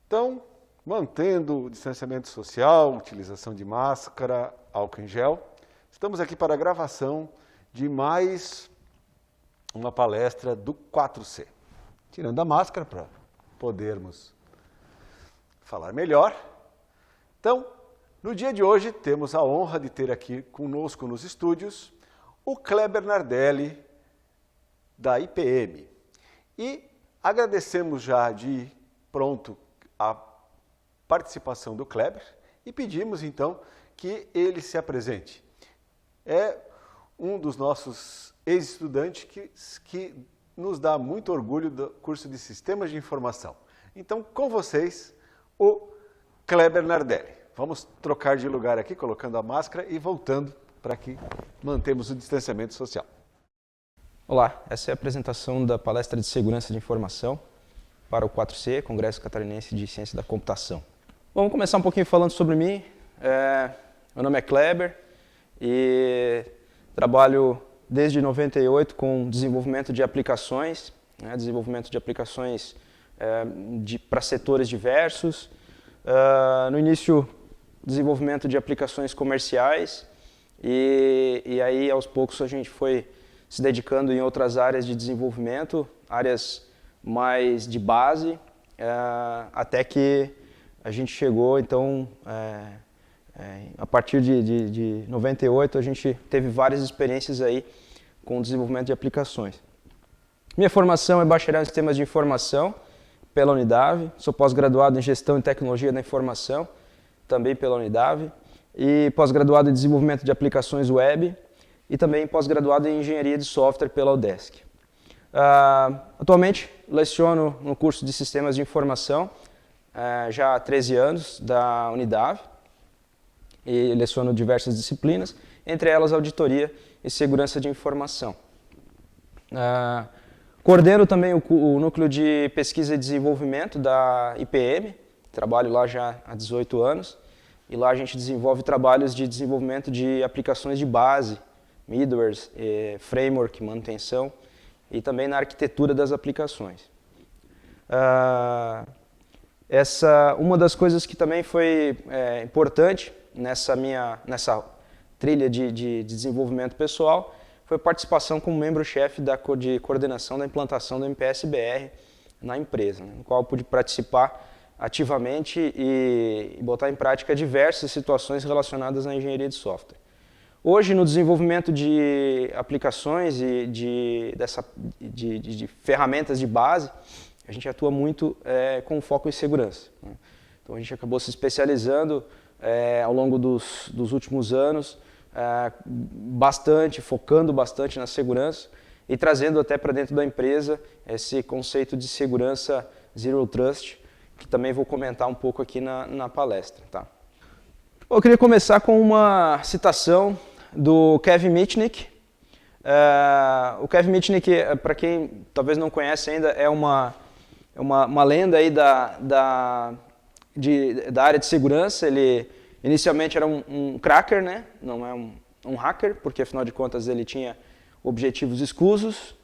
Então, mantendo o distanciamento social, utilização de máscara, álcool em gel, estamos aqui para a gravação de mais uma palestra do 4C. Tirando a máscara para podermos falar melhor. Então, no dia de hoje, temos a honra de ter aqui conosco nos estúdios o Kleber Nardelli, da IPM. E agradecemos já de pronto a participação do Kleber e pedimos então que ele se apresente. É um dos nossos ex-estudantes que nos dá muito orgulho do curso de Sistemas de Informação. Então, com vocês, o Kleber Nardelli. Vamos trocar de lugar aqui, colocando a máscara e voltando para que mantemos o distanciamento social. Olá, essa é a apresentação da palestra de Segurança de Informação para o 4C, Congresso Catarinense de Ciência da Computação. Vamos começar um pouquinho falando sobre mim. Meu nome é Kleber e trabalho desde 98 com desenvolvimento de aplicações, para setores diversos. No início, desenvolvimento de aplicações comerciais e aí aos poucos a gente foi se dedicando em outras áreas de desenvolvimento, áreas mais de base, até que a gente chegou, então, a partir de 98, a gente teve várias experiências aí com o desenvolvimento de aplicações. Minha formação é bacharel em Sistemas de Informação, pela Unidave, sou pós-graduado em Gestão e Tecnologia da Informação, também pela Unidave, e pós-graduado em Desenvolvimento de Aplicações Web, e também pós-graduado em Engenharia de Software pela UDESC. Atualmente, leciono no curso de Sistemas de Informação, já há 13 anos, da Unidave, e leciono diversas disciplinas, entre elas Auditoria e Segurança de Informação. Coordeno também o Núcleo de Pesquisa e Desenvolvimento da IPM, trabalho lá já há 18 anos, e lá a gente desenvolve trabalhos de desenvolvimento de aplicações de base, middlewares, framework, manutenção e também na arquitetura das aplicações. Uma das coisas que também foi importante nessa trilha de desenvolvimento pessoal foi a participação como membro-chefe de coordenação da implantação do MPS-BR na empresa, no qual pude participar ativamente e botar em prática diversas situações relacionadas à engenharia de software. Hoje, no desenvolvimento de aplicações e de ferramentas de base, a gente atua muito com foco em segurança. Então, a gente acabou se especializando ao longo dos últimos anos, focando bastante na segurança e trazendo até para dentro da empresa esse conceito de segurança Zero Trust, que também vou comentar um pouco aqui na palestra. Tá? Eu queria começar com uma citação do Kevin Mitnick. O Kevin Mitnick, para quem talvez não conhece ainda, é uma lenda aí da área de segurança. Ele inicialmente era um cracker, né? Não é um hacker, porque afinal de contas ele tinha objetivos escusos,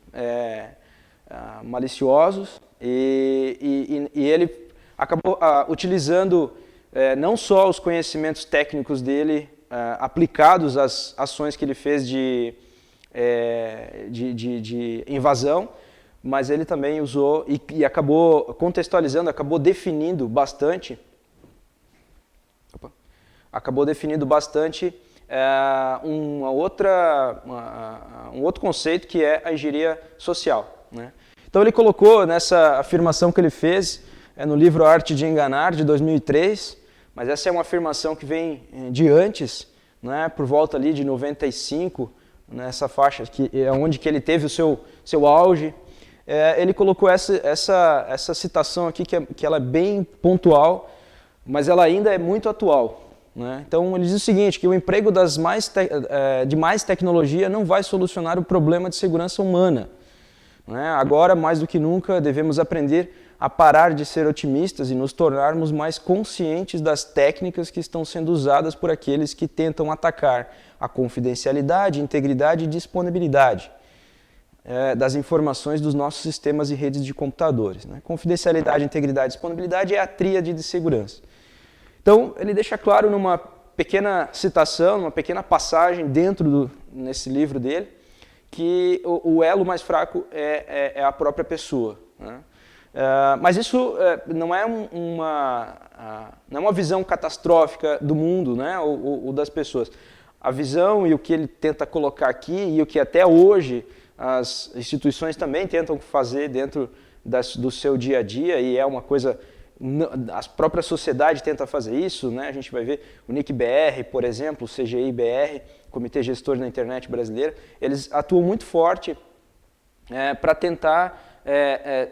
maliciosos, e ele acabou utilizando não só os conhecimentos técnicos dele aplicados às ações que ele fez de invasão, mas ele também usou e acabou contextualizando, acabou definindo bastante um outro conceito que é a engenharia social, né? Então ele colocou nessa afirmação que ele fez no livro Arte de Enganar, de 2003, mas essa é uma afirmação que vem de antes, né, por volta ali de 95, nessa faixa que é onde que ele teve o seu auge. Ele colocou essa citação aqui que ela é bem pontual, mas ela ainda é muito atual, né? Então ele diz o seguinte, que o emprego de mais tecnologia não vai solucionar o problema de segurança humana, né? Agora, mais do que nunca, devemos aprender a parar de ser otimistas e nos tornarmos mais conscientes das técnicas que estão sendo usadas por aqueles que tentam atacar a confidencialidade, integridade e disponibilidade. das informações dos nossos sistemas e redes de computadores. Né? Confidencialidade, integridade e disponibilidade é a tríade de segurança. Então, ele deixa claro numa pequena citação, numa pequena passagem nesse livro dele, que o elo mais fraco é a própria pessoa. Né? Mas isso não é uma visão catastrófica do mundo, né? ou das pessoas. A visão e o que ele tenta colocar aqui, e o que até hoje as instituições também tentam fazer dentro do seu dia a dia, e é uma coisa, a própria sociedade tenta fazer isso, né? A gente vai ver o NIC-BR, por exemplo, o CGI-BR, Comitê Gestor da Internet Brasileira, eles atuam muito forte para tentar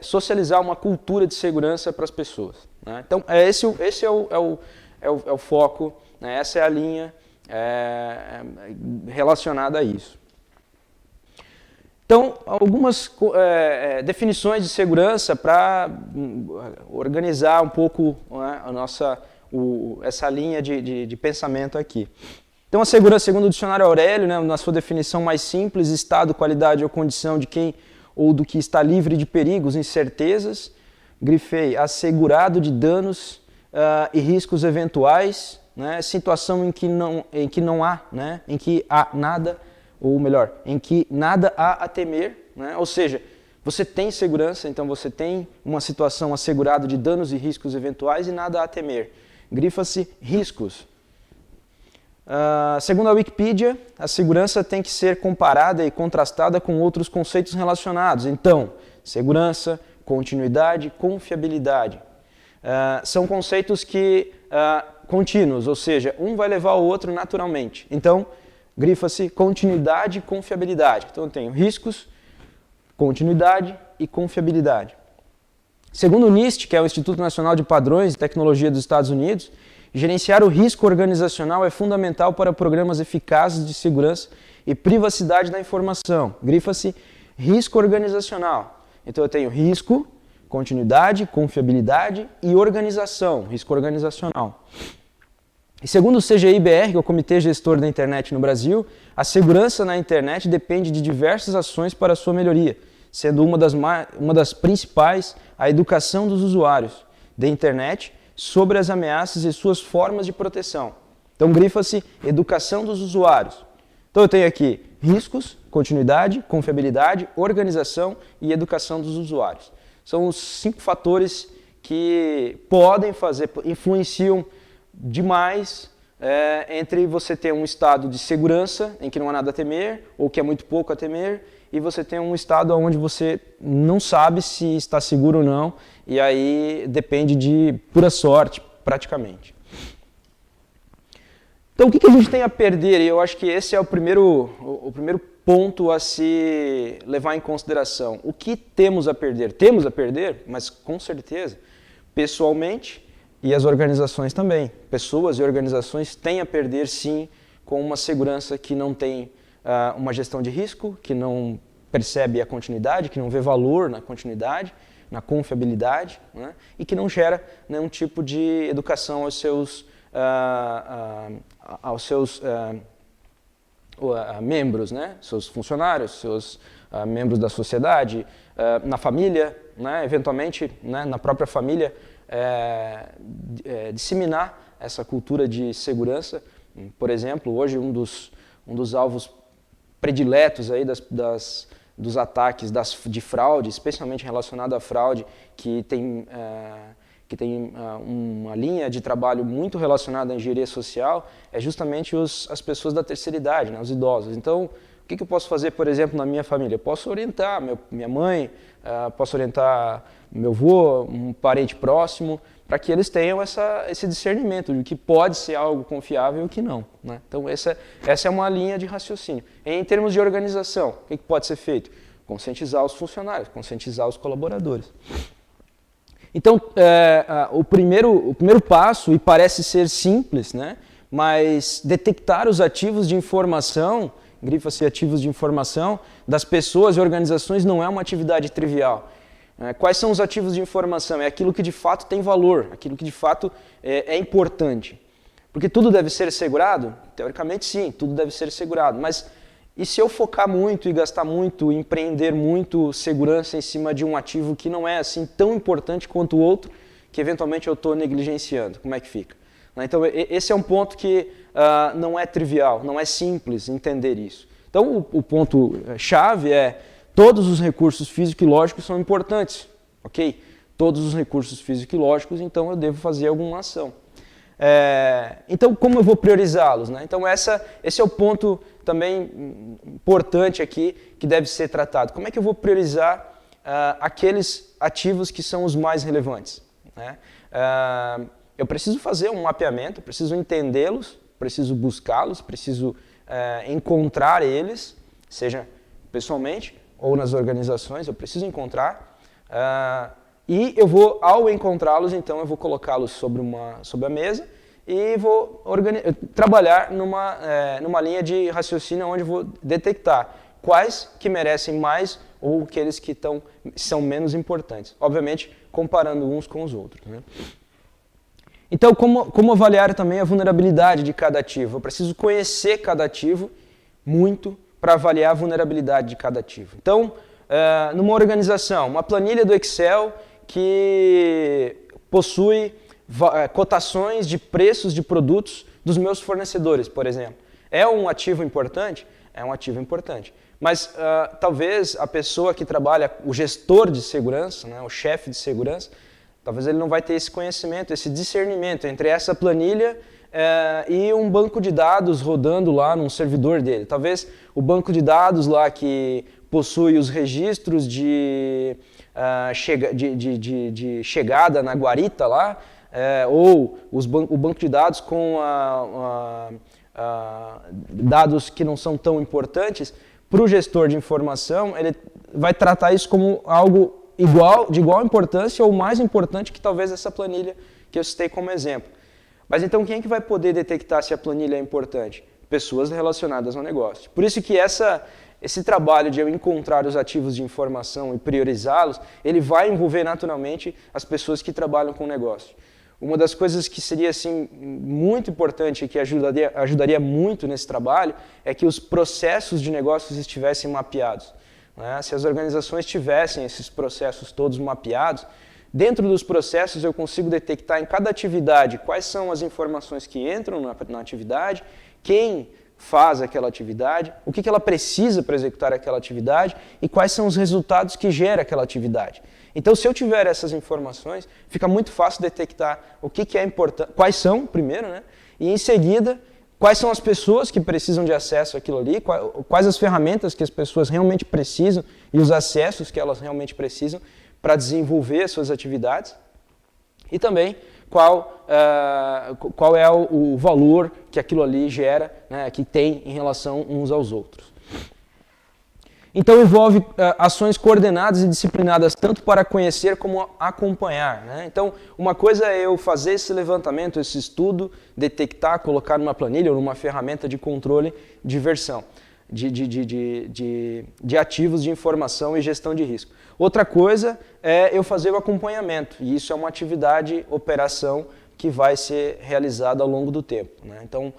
socializar uma cultura de segurança para as pessoas. Né? Então, esse é o foco, né? Essa é a linha relacionada a isso. Então, algumas definições de segurança para organizar um pouco, né, essa linha de pensamento aqui. Então, a segurança, segundo o dicionário Aurélio, né, na sua definição mais simples, estado, qualidade ou condição de quem ou do que está livre de perigos, incertezas, grifei, assegurado de danos e riscos eventuais, né, situação em que não há, né, em que há nada, ou melhor, em que nada há a temer, né? Ou seja, você tem segurança, então você tem uma situação assegurada de danos e riscos eventuais e nada há a temer. Grifa-se riscos. Segundo a Wikipedia, a segurança tem que ser comparada e contrastada com outros conceitos relacionados. Então, segurança, continuidade, confiabilidade. São conceitos contínuos, ou seja, um vai levar ao outro naturalmente. Então, grifa-se continuidade e confiabilidade. Então eu tenho riscos, continuidade e confiabilidade. Segundo o NIST, que é o Instituto Nacional de Padrões e Tecnologia dos Estados Unidos, gerenciar o risco organizacional é fundamental para programas eficazes de segurança e privacidade da informação. Grifa-se risco organizacional. Então eu tenho risco, continuidade, confiabilidade e organização, risco organizacional. E segundo o CGI-BR, que é o Comitê Gestor da Internet no Brasil, a segurança na internet depende de diversas ações para a sua melhoria, sendo uma das principais a educação dos usuários da internet sobre as ameaças e suas formas de proteção. Então grifa-se educação dos usuários. Então eu tenho aqui riscos, continuidade, confiabilidade, organização e educação dos usuários. São os 5 fatores que influenciam demais entre você ter um estado de segurança, em que não há nada a temer, ou que é muito pouco a temer, e você tem um estado onde você não sabe se está seguro ou não, e aí depende de pura sorte, praticamente. Então, o que a gente tem a perder? E eu acho que esse é o primeiro ponto a se levar em consideração. O que temos a perder? Temos a perder, mas com certeza, pessoalmente, e as organizações também. Pessoas e organizações têm a perder, sim, com uma segurança que não tem uma gestão de risco, que não percebe a continuidade, que não vê valor na continuidade, na confiabilidade, né? E que não gera nenhum tipo de educação aos seus membros, né? Seus funcionários, seus membros da sociedade, na família, né? Eventualmente, né? Na própria família, disseminar essa cultura de segurança. Por exemplo, hoje um dos alvos prediletos aí dos ataques de fraude, especialmente relacionado à fraude, que tem uma linha de trabalho muito relacionada à engenharia social, é justamente as pessoas da terceira idade, né, os idosos. Então, o que eu posso fazer, por exemplo, na minha família? Eu posso orientar minha mãe, posso orientar meu avô, um parente próximo, para que eles tenham esse discernimento de que pode ser algo confiável e o que não. Né? Então, essa é uma linha de raciocínio. Em termos de organização, o que pode ser feito? Conscientizar os funcionários, conscientizar os colaboradores. Então, o primeiro passo, e parece ser simples, né? Mas detectar os ativos de informação, grifa-se ativos de informação, das pessoas e organizações não é uma atividade trivial. Quais são os ativos de informação? É aquilo que de fato tem valor, aquilo que de fato é importante. Porque tudo deve ser segurado? Teoricamente sim, tudo deve ser segurado, mas E se eu focar muito e gastar muito, empreender muito segurança em cima de um ativo que não é assim tão importante quanto o outro, que eventualmente eu estou negligenciando, como é que fica? Então esse é um ponto que não é trivial, não é simples entender isso. Então o ponto chave é todos os recursos físicos e lógicos são importantes, ok? Todos os recursos físicos e lógicos, então eu devo fazer alguma ação. Então, como eu vou priorizá-los? Né? Então, esse é o ponto também importante aqui que deve ser tratado. Como é que eu vou priorizar aqueles ativos que são os mais relevantes? Né? Eu preciso fazer um mapeamento, preciso entendê-los, preciso buscá-los, preciso encontrar eles, seja pessoalmente ou nas organizações, eu preciso encontrar. E eu vou, ao encontrá-los, então eu vou colocá-los sobre a mesa e vou trabalhar numa linha de raciocínio onde eu vou detectar quais que merecem mais ou aqueles que são menos importantes. Obviamente, comparando uns com os outros. Né? Então, como avaliar também a vulnerabilidade de cada ativo? Eu preciso conhecer cada ativo muito para avaliar a vulnerabilidade de cada ativo. Então, numa organização, uma planilha do Excel que possui cotações de preços de produtos dos meus fornecedores, por exemplo. É um ativo importante? É um ativo importante. Mas talvez a pessoa que trabalha, o gestor de segurança, né, o chefe de segurança, talvez ele não vai ter esse conhecimento, esse discernimento entre essa planilha e um banco de dados rodando lá num servidor dele. Talvez o banco de dados lá que possui os registros de chegada na guarita lá, ou o banco de dados com dados que não são tão importantes, para o gestor de informação, ele vai tratar isso como algo de igual importância ou mais importante que talvez essa planilha que eu citei como exemplo. Mas então quem é que vai poder detectar se a planilha é importante? Pessoas relacionadas ao negócio. Por isso que esse trabalho de eu encontrar os ativos de informação e priorizá-los, ele vai envolver naturalmente as pessoas que trabalham com o negócio. Uma das coisas que seria assim, muito importante e que ajudaria muito nesse trabalho é que os processos de negócios estivessem mapeados. Né? Se as organizações tivessem esses processos todos mapeados, dentro dos processos eu consigo detectar em cada atividade quais são as informações que entram na atividade, quem faz aquela atividade, o que ela precisa para executar aquela atividade e quais são os resultados que gera aquela atividade. Então, se eu tiver essas informações, fica muito fácil detectar o que é importante, quais são, primeiro, né? E em seguida, quais são as pessoas que precisam de acesso àquilo ali, quais as ferramentas que as pessoas realmente precisam e os acessos que elas realmente precisam para desenvolver as suas atividades. E também qual é o valor que aquilo ali gera, né, que tem em relação uns aos outros. Então envolve ações coordenadas e disciplinadas tanto para conhecer como acompanhar. Né? Então uma coisa é eu fazer esse levantamento, esse estudo, detectar, colocar numa planilha ou numa ferramenta de controle de versão, de ativos de informação e gestão de risco. Outra coisa é eu fazer o acompanhamento, e isso é uma atividade, operação, que vai ser realizada ao longo do tempo. Né? Então,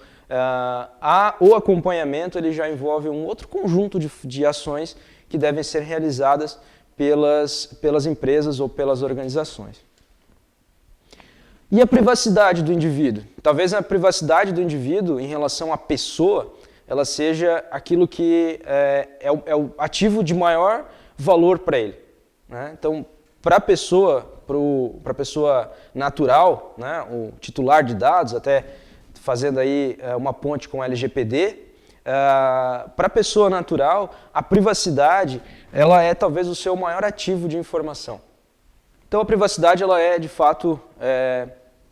o acompanhamento ele já envolve um outro conjunto de ações que devem ser realizadas pelas empresas ou pelas organizações. E a privacidade do indivíduo? Talvez a privacidade do indivíduo em relação à pessoa, ela seja aquilo que é o ativo de maior valor para ele. Né? Então, para a pessoa natural, né, o titular de dados, até fazendo aí uma ponte com o LGPD, para a pessoa natural, a privacidade ela é talvez o seu maior ativo de informação. Então a privacidade ela é de fato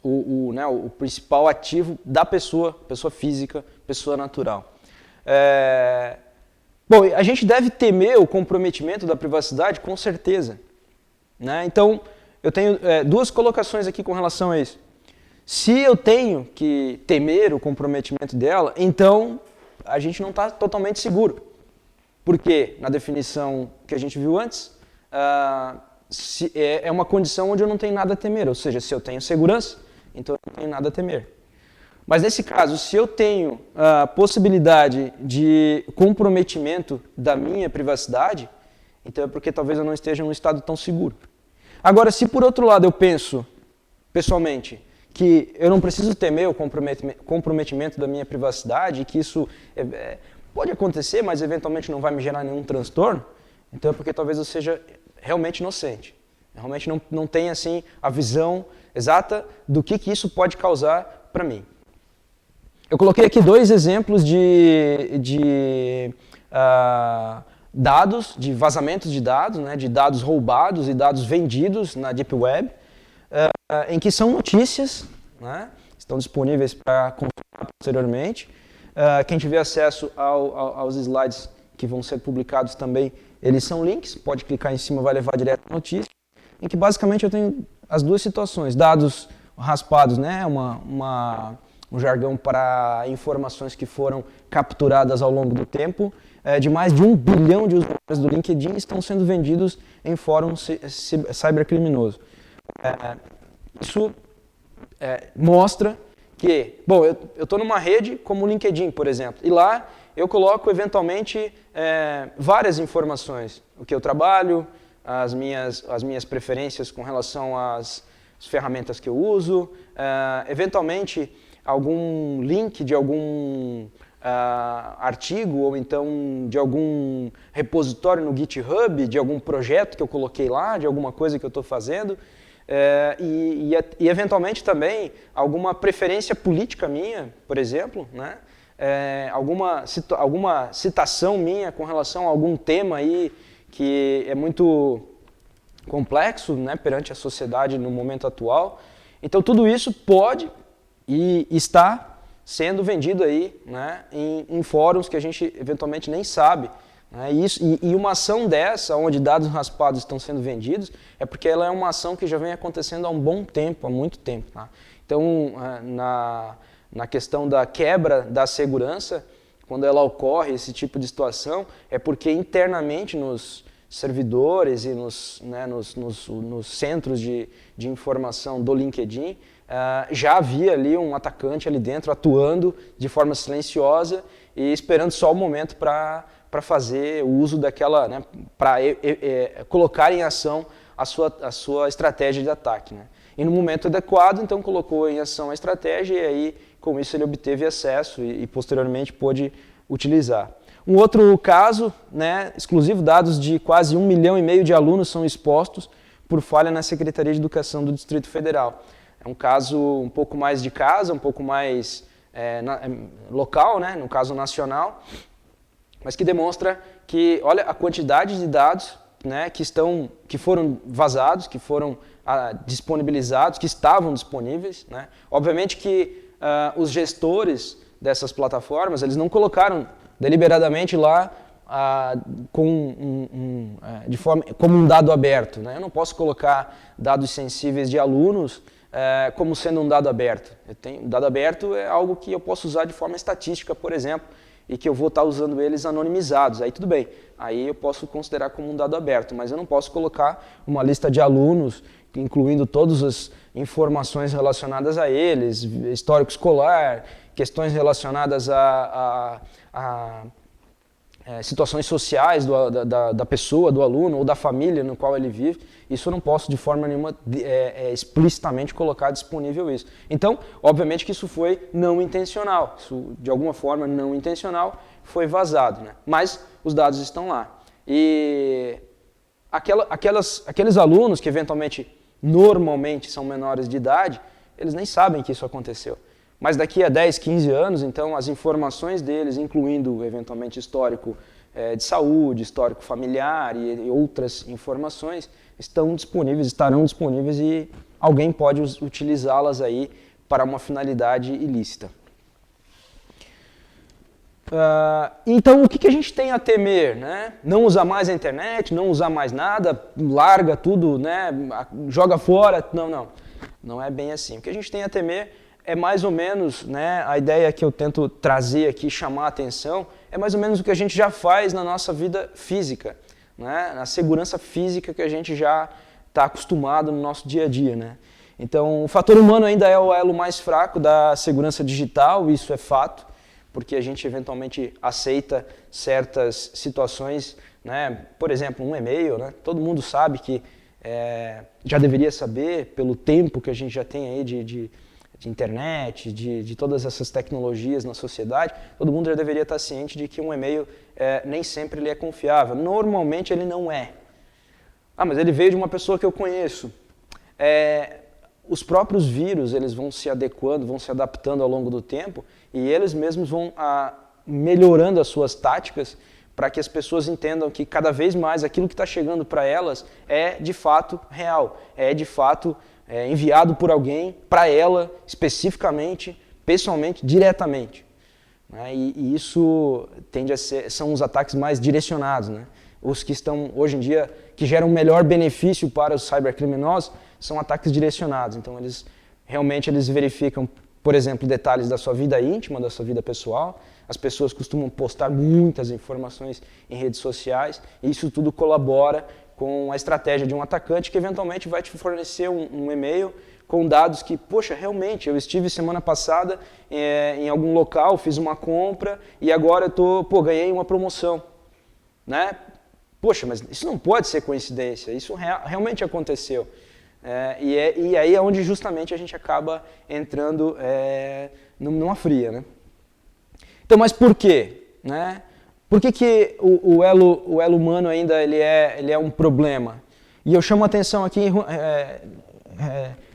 o principal ativo da pessoa física, pessoa natural. Bom, a gente deve temer o comprometimento da privacidade com certeza. Né? Então, eu tenho duas colocações aqui com relação a isso. Se eu tenho que temer o comprometimento dela, então a gente não está totalmente seguro. Porque, na definição que a gente viu antes, é uma condição onde eu não tenho nada a temer. Ou seja, se eu tenho segurança, então eu não tenho nada a temer. Mas nesse caso, se eu tenho a possibilidade de comprometimento da minha privacidade, então é porque talvez eu não esteja num estado tão seguro. Agora, se por outro lado eu penso, pessoalmente, que eu não preciso temer o comprometimento da minha privacidade, que isso pode acontecer, mas eventualmente não vai me gerar nenhum transtorno, então é porque talvez eu seja realmente inocente. Realmente não tenha assim, a visão exata do que isso pode causar para mim. Eu coloquei aqui 2 exemplos de dados, de vazamentos de dados, né, de dados roubados e dados vendidos na Deep Web, em que são notícias, né, estão disponíveis para consultar posteriormente. Quem tiver acesso aos slides que vão ser publicados também, eles são links, pode clicar em cima, vai levar direto à notícia, em que basicamente eu tenho as 2 situações, dados raspados, né, um jargão para informações que foram capturadas ao longo do tempo, de mais de 1 bilhão de usuários do LinkedIn estão sendo vendidos em fóruns cybercriminosos. Isso mostra que, bom, eu estou numa rede como o LinkedIn, por exemplo, e lá eu coloco eventualmente várias informações, o que eu trabalho, as minhas preferências com relação às ferramentas que eu uso, eventualmente algum link de algum artigo ou então de algum repositório no GitHub, de algum projeto que eu coloquei lá, de alguma coisa que eu estou fazendo, e eventualmente também alguma preferência política minha, por exemplo, né? Alguma citação minha com relação a algum tema aí que é muito complexo, né, perante a sociedade no momento atual. Então tudo isso pode e está sendo vendido aí, né, em fóruns que a gente eventualmente nem sabe. Né, e uma ação dessa, onde dados raspados estão sendo vendidos, é porque ela é uma ação que já vem acontecendo há um bom tempo, há muito tempo. Tá? Então, na questão da quebra da segurança, quando ela ocorre, esse tipo de situação, é porque internamente nos servidores e nos centros de informação do LinkedIn, já havia ali um atacante ali dentro atuando de forma silenciosa e esperando só o momento para fazer o uso daquela, né, para colocar em ação a sua estratégia de ataque. Né? E no momento adequado, então, colocou em ação a estratégia e aí, com isso, ele obteve acesso e posteriormente pôde utilizar. Um outro caso, né, exclusivo, dados de quase 1,5 milhão de alunos são expostos por falha na Secretaria de Educação do Distrito Federal. É um caso um pouco mais de casa, um pouco mais local, né, no caso nacional, mas que demonstra que, olha, a quantidade de dados, né, que foram vazados, que foram disponibilizados, que estavam disponíveis. Né. Obviamente que os gestores dessas plataformas, eles não colocaram deliberadamente lá como um dado aberto. Né? Eu não posso colocar dados sensíveis de alunos como sendo um dado aberto. Um dado aberto é algo que eu posso usar de forma estatística, por exemplo, e que eu vou estar usando eles anonimizados. Aí tudo bem, aí eu posso considerar como um dado aberto, mas eu não posso colocar uma lista de alunos, incluindo todas as informações relacionadas a eles, histórico escolar, questões relacionadas a situações sociais da pessoa, do aluno ou da família no qual ele vive. Isso eu não posso de forma nenhuma explicitamente colocar disponível isso. Então, obviamente que isso foi não intencional, isso de alguma forma não intencional foi vazado, né? Mas os dados estão lá. E aqueles alunos que eventualmente, normalmente são menores de idade, eles nem sabem que isso aconteceu. Mas daqui a 10, 15 anos, então, as informações deles, incluindo, eventualmente, histórico de saúde, histórico familiar e outras informações, estarão disponíveis e alguém pode utilizá-las aí para uma finalidade ilícita. Então, o que a gente tem a temer? Né? Não usar mais a internet, não usar mais nada, larga tudo, né? Joga fora. Não é bem assim. O que a gente tem a temer é mais ou menos, né, a ideia que eu tento trazer aqui, chamar a atenção, é mais ou menos o que a gente já faz na nossa vida física, né, na segurança física que a gente já está acostumado no nosso dia a dia. Né? Então, o fator humano ainda é o elo mais fraco da segurança digital, isso é fato, porque a gente eventualmente aceita certas situações, né? Por exemplo, um e-mail, né? Todo mundo sabe que já deveria saber, pelo tempo que a gente já tem aí de internet, de todas essas tecnologias na sociedade, todo mundo já deveria estar ciente de que um e-mail nem sempre ele é confiável. Normalmente ele não é. Ah, mas ele veio de uma pessoa que eu conheço. Os próprios vírus eles vão se adequando, vão se adaptando ao longo do tempo e eles mesmos vão melhorando as suas táticas para que as pessoas entendam que cada vez mais aquilo que está chegando para elas é de fato real, é de fato enviado por alguém para ela especificamente, pessoalmente, diretamente. Né? E isso tende a ser, são os ataques mais direcionados, né? Os que estão hoje em dia que geram melhor benefício para os cybercriminosos são ataques direcionados. Então eles realmente verificam, por exemplo, detalhes da sua vida íntima, da sua vida pessoal. As pessoas costumam postar muitas informações em redes sociais e isso tudo colabora com a estratégia de um atacante que eventualmente vai te fornecer um e-mail com dados que, poxa, realmente, eu estive semana passada em algum local, fiz uma compra e agora eu ganhei uma promoção. Né? Poxa, mas isso não pode ser coincidência, isso realmente aconteceu. E aí é onde justamente a gente acaba entrando numa fria. Né? Então, mas por quê? Né? Por que o elo humano ainda ele é um problema? E eu chamo a atenção aqui,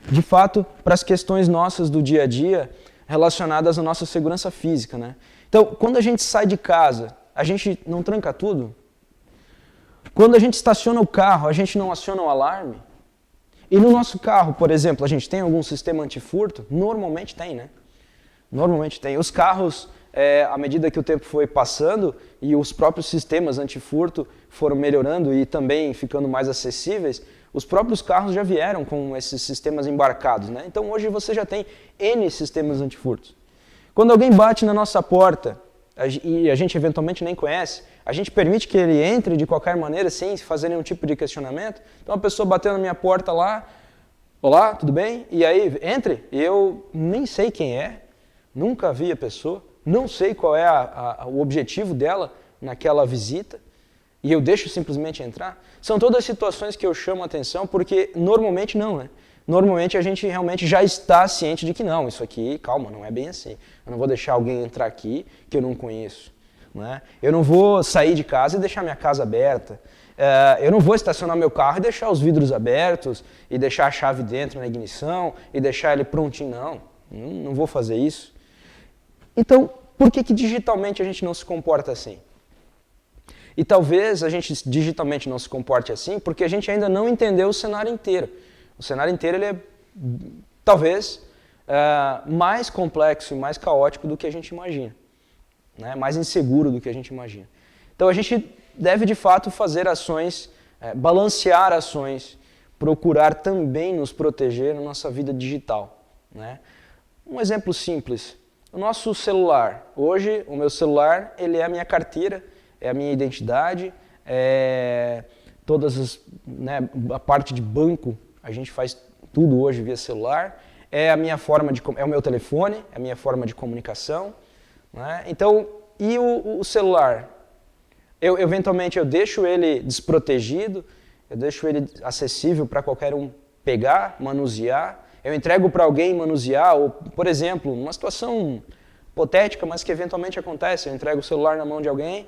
de fato, para as questões nossas do dia a dia relacionadas à nossa segurança física. Né? Então, quando a gente sai de casa, a gente não tranca tudo? Quando a gente estaciona o carro, a gente não aciona o alarme? E no nosso carro, por exemplo, a gente tem algum sistema antifurto? Normalmente tem, né? Normalmente tem. Os carros, à medida que o tempo foi passando e os próprios sistemas antifurto foram melhorando e também ficando mais acessíveis, os próprios carros já vieram com esses sistemas embarcados, né? Então hoje você já tem N sistemas antifurtos. Quando alguém bate na nossa porta e a gente eventualmente nem conhece, a gente permite que ele entre de qualquer maneira sem fazer nenhum tipo de questionamento. Então a pessoa bateu na minha porta lá, olá, tudo bem? E aí, entre. E eu nem sei quem é, nunca vi a pessoa, não sei qual é o objetivo dela naquela visita, e eu deixo simplesmente entrar. São todas situações que eu chamo a atenção porque normalmente não, né? Normalmente a gente realmente já está ciente de que não, isso aqui, calma, não é bem assim. Eu não vou deixar alguém entrar aqui que eu não conheço. Né? Eu não vou sair de casa e deixar minha casa aberta. Eu não vou estacionar meu carro e deixar os vidros abertos e deixar a chave dentro na ignição e deixar ele prontinho, não. Não vou fazer isso. Então, por que digitalmente a gente não se comporta assim? E talvez a gente digitalmente não se comporte assim porque a gente ainda não entendeu o cenário inteiro. O cenário inteiro ele é, talvez, mais complexo e mais caótico do que a gente imagina. Né? Mais inseguro do que a gente imagina. Então a gente deve, de fato, fazer ações, balancear ações, procurar também nos proteger na nossa vida digital. Né? Um exemplo simples. O nosso celular. Hoje, o meu celular ele é a minha carteira, é a minha identidade, a parte de banco, a gente faz tudo hoje via celular, é o meu telefone, é a minha forma de comunicação. Né? Então, e o celular? Eventualmente eu deixo ele desprotegido, eu deixo ele acessível para qualquer um pegar, manusear, eu entrego para alguém manusear, ou, por exemplo, uma situação hipotética, mas que eventualmente acontece, eu entrego o celular na mão de alguém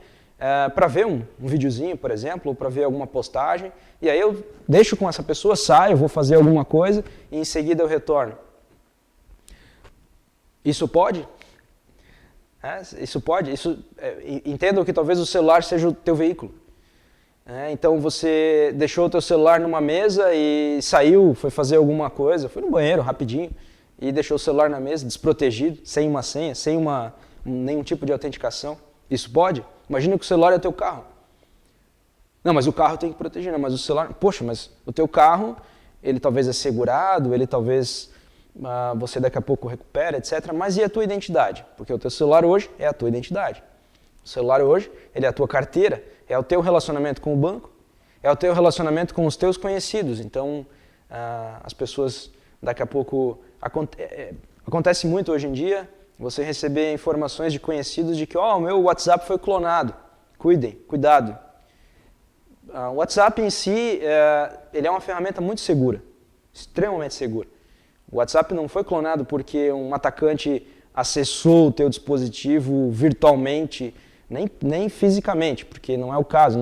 para ver um videozinho, por exemplo, ou para ver alguma postagem, e aí eu deixo com essa pessoa, saio, vou fazer alguma coisa, e em seguida eu retorno. Isso pode? Isso pode? Entendam que talvez o celular seja o teu veículo. Então você deixou o teu celular numa mesa e saiu, foi fazer alguma coisa, foi no banheiro rapidinho e deixou o celular na mesa, desprotegido, sem uma senha, sem nenhum tipo de autenticação. Isso pode? Imagina que o celular é o teu carro. Não, mas o carro tem que proteger, não, mas o celular... Poxa, mas o teu carro, ele talvez é segurado, ele talvez... você daqui a pouco recupera, etc. Mas e a tua identidade? Porque o teu celular hoje é a tua identidade. O celular hoje, ele é a tua carteira, é o teu relacionamento com o banco, é o teu relacionamento com os teus conhecidos. Então, as pessoas daqui a pouco acontece muito hoje em dia, você receber informações de conhecidos de que o meu WhatsApp foi clonado. Cuidado. O WhatsApp em si, ele é uma ferramenta muito segura, extremamente segura. O WhatsApp não foi clonado porque um atacante acessou o teu dispositivo virtualmente, nem fisicamente, porque não é o caso,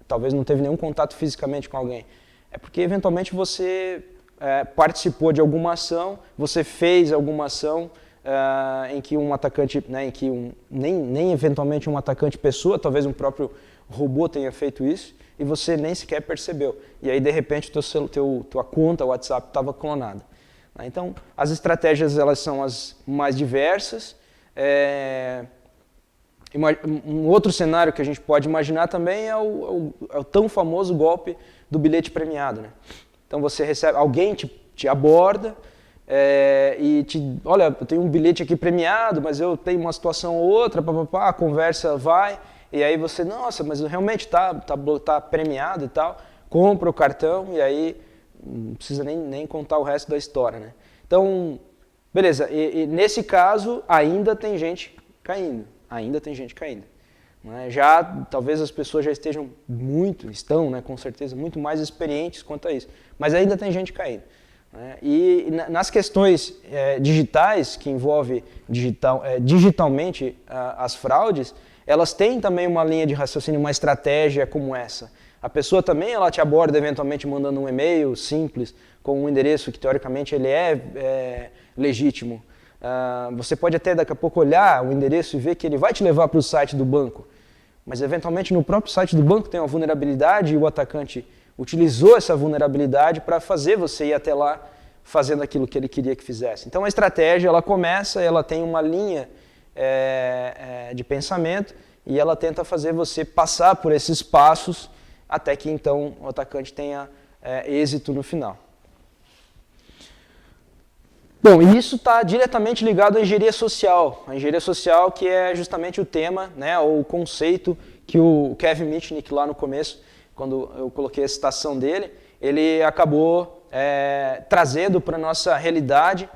talvez não teve nenhum contato fisicamente com alguém. É porque eventualmente você participou de alguma ação, você fez alguma ação em que um atacante, né, em que nem eventualmente um atacante pessoa, talvez um próprio robô tenha feito isso, e você nem sequer percebeu. E aí, de repente, tua conta WhatsApp estava clonada. Então, as estratégias elas são as mais diversas. Um outro cenário que a gente pode imaginar também é o tão famoso golpe do bilhete premiado, né? Então, você recebe, alguém te aborda e olha, eu tenho um bilhete aqui premiado, mas eu tenho uma situação ou outra, a conversa vai... E aí você, nossa, mas realmente tá premiado e tal, compra o cartão e aí não precisa nem contar o resto da história, né? Então, beleza, e nesse caso ainda tem gente caindo, né? Já, talvez as pessoas já estão, né, com certeza, muito mais experientes quanto a isso, mas ainda tem gente caindo. Né? E nas questões digitais, que envolve digitalmente as fraudes, elas têm também uma linha de raciocínio, uma estratégia como essa. A pessoa também ela te aborda eventualmente mandando um e-mail simples com um endereço que teoricamente ele é legítimo. Você pode até daqui a pouco olhar o endereço e ver que ele vai te levar para o site do banco, mas eventualmente no próprio site do banco tem uma vulnerabilidade e o atacante utilizou essa vulnerabilidade para fazer você ir até lá fazendo aquilo que ele queria que fizesse. Então a estratégia ela começa, ela tem uma linha de pensamento e ela tenta fazer você passar por esses passos até que então o atacante tenha êxito no final. Bom, e isso está diretamente ligado à engenharia social. A engenharia social que é justamente o tema, né, ou o conceito que o Kevin Mitnick lá no começo, quando eu coloquei a citação dele, ele acabou trazendo para a nossa realidade,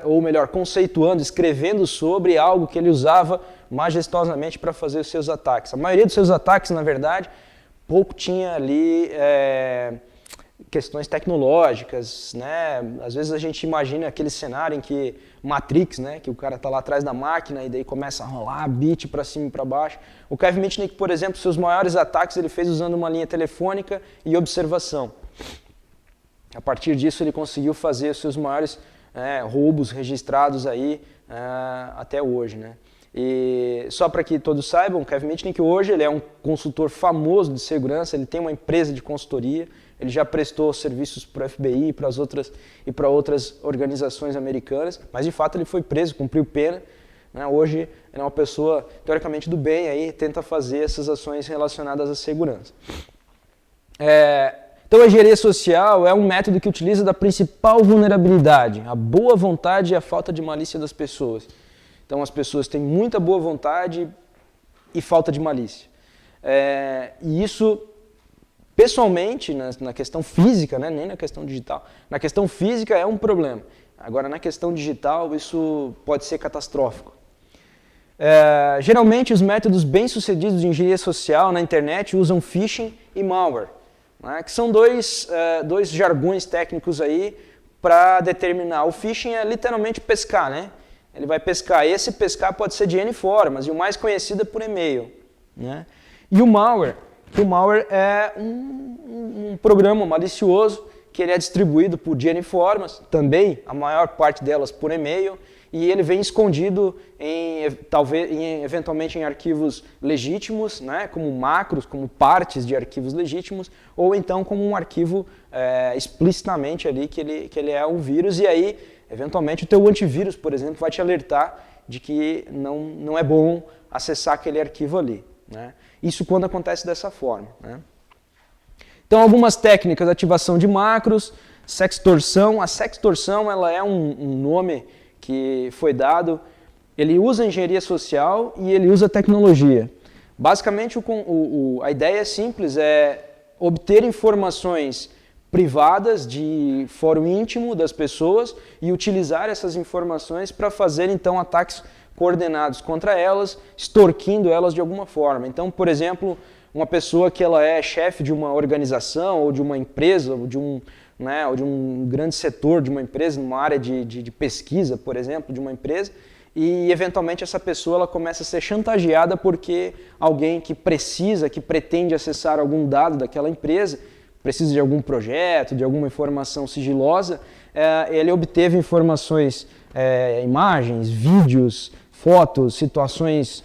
ou melhor, conceituando, escrevendo sobre algo que ele usava majestosamente para fazer os seus ataques. A maioria dos seus ataques, na verdade, pouco tinha ali questões tecnológicas, né? Às vezes a gente imagina aquele cenário em que Matrix, né, que o cara está lá atrás da máquina e daí começa a rolar bit para cima e para baixo. O Kevin Mitnick, por exemplo, seus maiores ataques ele fez usando uma linha telefônica e observação. A partir disso ele conseguiu fazer os seus maiores roubos registrados aí até hoje, né? E só para que todos saibam, o Kevin Mitnick hoje ele é um consultor famoso de segurança, ele tem uma empresa de consultoria, ele já prestou serviços para o FBI e para outras organizações americanas, mas de fato ele foi preso, cumpriu pena, né? Hoje ele é uma pessoa teoricamente do bem, aí tenta fazer essas ações relacionadas à segurança. Então a engenharia social é um método que utiliza da principal vulnerabilidade, a boa vontade e a falta de malícia das pessoas. Então as pessoas têm muita boa vontade e falta de malícia. E isso, pessoalmente, na questão física, né, nem na questão digital, na questão física é um problema. Agora, na questão digital, isso pode ser catastrófico. Geralmente, os métodos bem-sucedidos de engenharia social na internet usam phishing e malware, né, que são dois jargões técnicos aí para determinar. O phishing é literalmente pescar, né? Ele vai pescar. Esse pescar pode ser de N formas, e o mais conhecido é por e-mail, né? E o malware é um programa malicioso que ele é distribuído por N formas, também a maior parte delas por e-mail, e ele vem escondido eventualmente em arquivos legítimos, né, como macros, como partes de arquivos legítimos, ou então como um arquivo explicitamente ali que ele é um vírus, e aí eventualmente o teu antivírus, por exemplo, vai te alertar de que não é bom acessar aquele arquivo ali, né? Isso quando acontece dessa forma, né? Então algumas técnicas, ativação de macros, sextorção. A sextorção ela é um nome que foi dado, ele usa engenharia social e ele usa tecnologia. Basicamente a ideia é simples, é obter informações privadas, de fórum íntimo das pessoas e utilizar essas informações para fazer então ataques coordenados contra elas, extorquindo elas de alguma forma. Então, por exemplo, uma pessoa que ela é chefe de uma organização ou de uma empresa ou de um grande setor de uma empresa, numa área de pesquisa, por exemplo, de uma empresa, e eventualmente essa pessoa ela começa a ser chantageada porque alguém que pretende acessar algum dado daquela empresa, precisa de algum projeto, de alguma informação sigilosa, ele obteve informações, imagens, vídeos, fotos, situações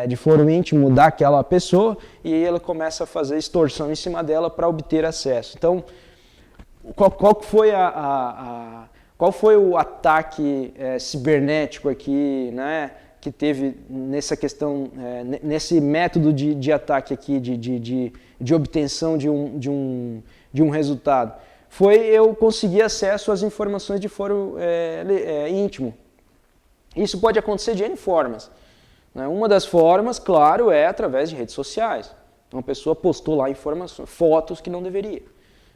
de fórum íntimo daquela pessoa e ele começa a fazer extorsão em cima dela para obter acesso. Então, qual foi o ataque cibernético aqui, né, que teve nessa questão, nesse método de ataque aqui, de obtenção de um resultado? Foi eu conseguir acesso às informações de fórum íntimo. Isso pode acontecer de N formas. Né? Uma das formas, claro, é através de redes sociais. Uma pessoa postou lá informações, fotos que não deveria.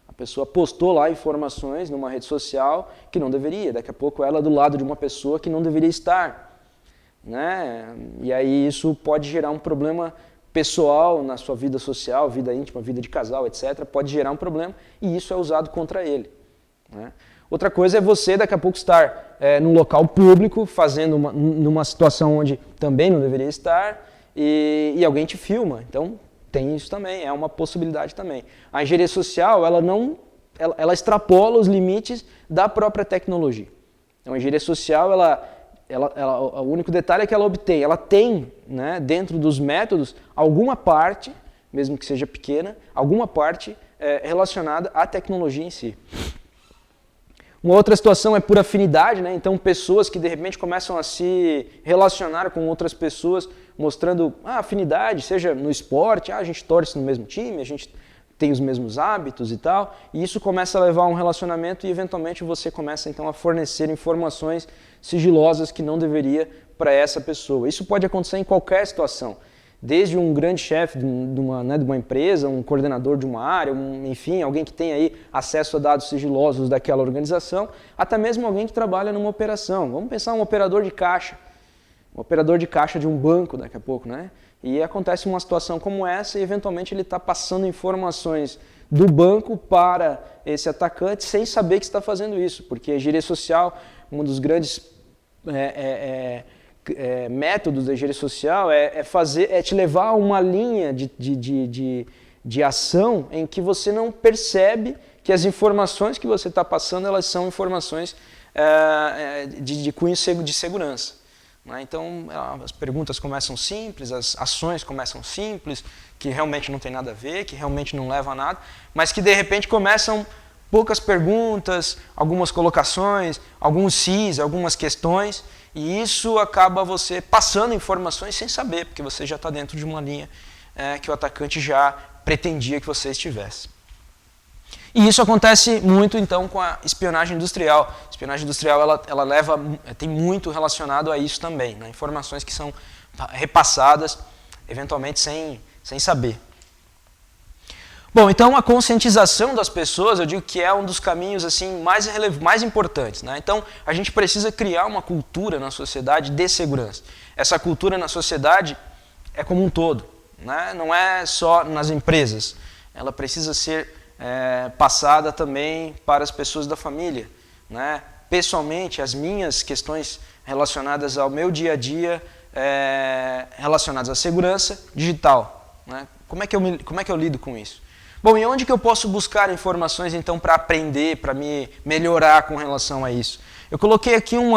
A pessoa postou lá informações numa rede social que não deveria. Daqui a pouco ela do lado de uma pessoa que não deveria estar. Né? E aí isso pode gerar um problema pessoal na sua vida social, vida íntima, vida de casal, etc. Pode gerar um problema e isso é usado contra ele. Né? Outra coisa é você daqui a pouco estar num local público, fazendo numa situação onde também não deveria estar e alguém te filma. Então tem isso também, é uma possibilidade também. A engenharia social, ela extrapola os limites da própria tecnologia. Então a engenharia social, o único detalhe é que ela tem, né, dentro dos métodos, alguma parte, mesmo que seja pequena, alguma parte relacionada à tecnologia em si. Uma outra situação é por afinidade, né? Então pessoas que de repente começam a se relacionar com outras pessoas, mostrando afinidade, seja no esporte, a gente torce no mesmo time, a gente tem os mesmos hábitos e tal, e isso começa a levar a um relacionamento e eventualmente você começa então a fornecer informações sigilosas que não deveria para essa pessoa. Isso pode acontecer em qualquer situação. Desde um grande chefe de uma empresa, um coordenador de uma área, enfim, alguém que tem aí acesso a dados sigilosos daquela organização, até mesmo alguém que trabalha numa operação. Vamos pensar um operador de caixa de um banco daqui a pouco, né? E acontece uma situação como essa e eventualmente ele está passando informações do banco para esse atacante sem saber que está fazendo isso, porque a engenharia social, um dos grandes métodos da engenharia social é te levar a uma linha de ação em que você não percebe que as informações que você está passando elas são informações de cunho de segurança. Né? Então as perguntas começam simples, as ações começam simples, que realmente não tem nada a ver, que realmente não levam a nada, mas que de repente começam poucas perguntas, algumas colocações, alguns sis, algumas questões, e isso acaba você passando informações sem saber, porque você já está dentro de uma linha que o atacante já pretendia que você estivesse. E isso acontece muito então com a espionagem industrial. A espionagem industrial tem muito relacionado a isso também, né? Informações que são repassadas eventualmente sem saber. Bom, então a conscientização das pessoas, eu digo que é um dos caminhos assim, mais importantes. Né? Então a gente precisa criar uma cultura na sociedade de segurança. Essa cultura na sociedade é como um todo, né? Não é só nas empresas. Ela precisa ser passada também para as pessoas da família. Né? Pessoalmente, as minhas questões relacionadas ao meu dia a dia, relacionadas à segurança digital. Né? Como é que eu lido com isso? Bom, e onde que eu posso buscar informações então para aprender, para me melhorar com relação a isso? Eu coloquei aqui um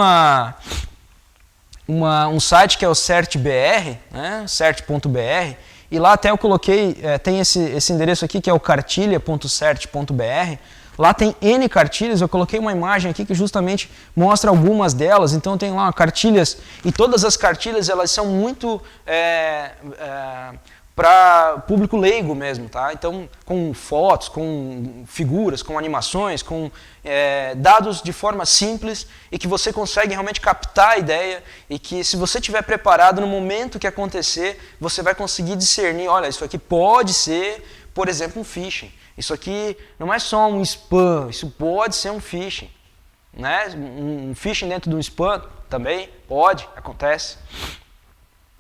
site que é o CertBR, né, cert.br, e lá até eu coloquei, tem esse endereço aqui que é o cartilha.cert.br. Lá tem N cartilhas, eu coloquei uma imagem aqui que justamente mostra algumas delas, então tem lá cartilhas, e todas as cartilhas elas são muito para público leigo mesmo, tá? Então, com fotos, com figuras, com animações, com dados de forma simples e que você consegue realmente captar a ideia e que se você estiver preparado no momento que acontecer, você vai conseguir discernir, olha, isso aqui pode ser, por exemplo, um phishing. Isso aqui não é só um spam, isso pode ser um phishing. Né? Um phishing dentro de um spam também pode, acontece.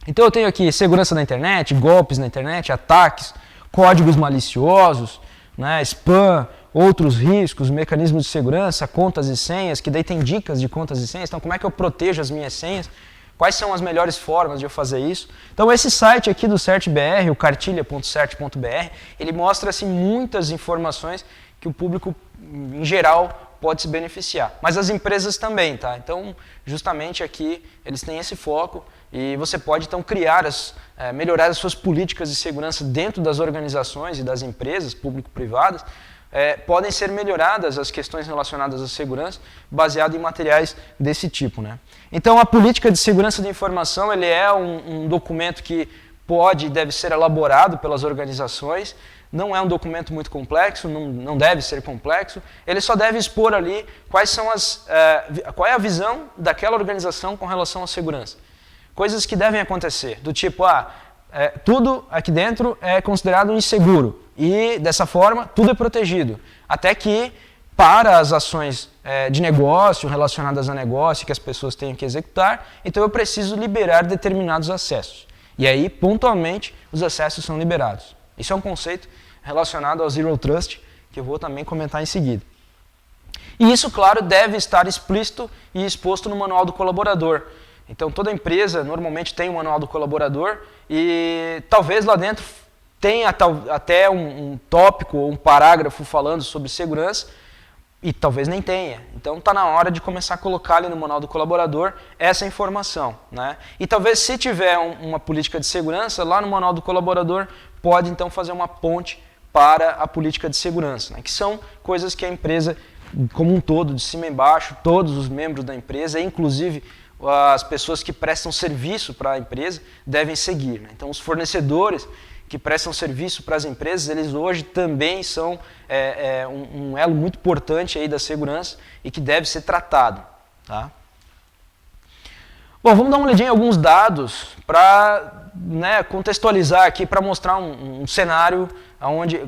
Então eu tenho aqui segurança na internet, golpes na internet, ataques, códigos maliciosos, né? Spam, outros riscos, mecanismos de segurança, contas e senhas, que daí tem dicas de contas e senhas. Então como é que eu protejo as minhas senhas? Quais são as melhores formas de eu fazer isso? Então esse site aqui do CertBR, o cartilha.cert.br, ele mostra assim, muitas informações que o público em geral pode se beneficiar. Mas as empresas também, tá? Então justamente aqui eles têm esse foco e você pode então criar, melhorar as suas políticas de segurança dentro das organizações e das empresas público-privadas. Podem ser melhoradas as questões relacionadas à segurança baseado em materiais desse tipo, né? Então a política de segurança da informação ele é um documento que pode e deve ser elaborado pelas organizações. Não é um documento muito complexo, não deve ser complexo, ele só deve expor ali qual é a visão daquela organização com relação à segurança. Coisas que devem acontecer, do tipo, tudo aqui dentro é considerado inseguro e dessa forma tudo é protegido, até que para as ações de negócio, relacionadas a negócio que as pessoas tenham que executar, então eu preciso liberar determinados acessos. E aí, pontualmente, os acessos são liberados. Isso é um conceito relacionado ao Zero Trust, que eu vou também comentar em seguida. E isso, claro, deve estar explícito e exposto no manual do colaborador. Então, toda empresa normalmente tem um manual do colaborador e talvez lá dentro tenha até um tópico ou um parágrafo falando sobre segurança e talvez nem tenha. Então, está na hora de começar a colocar ali no manual do colaborador essa informação, né? E talvez se tiver uma política de segurança, lá no manual do colaborador pode então fazer uma ponte para a política de segurança, né? Que são coisas que a empresa como um todo, de cima a embaixo, todos os membros da empresa, inclusive as pessoas que prestam serviço para a empresa, devem seguir, né? Então os fornecedores que prestam serviço para as empresas, eles hoje também são um elo muito importante aí da segurança e que deve ser tratado, tá? Bom, vamos dar uma olhadinha em alguns dados para contextualizar aqui, para mostrar um cenário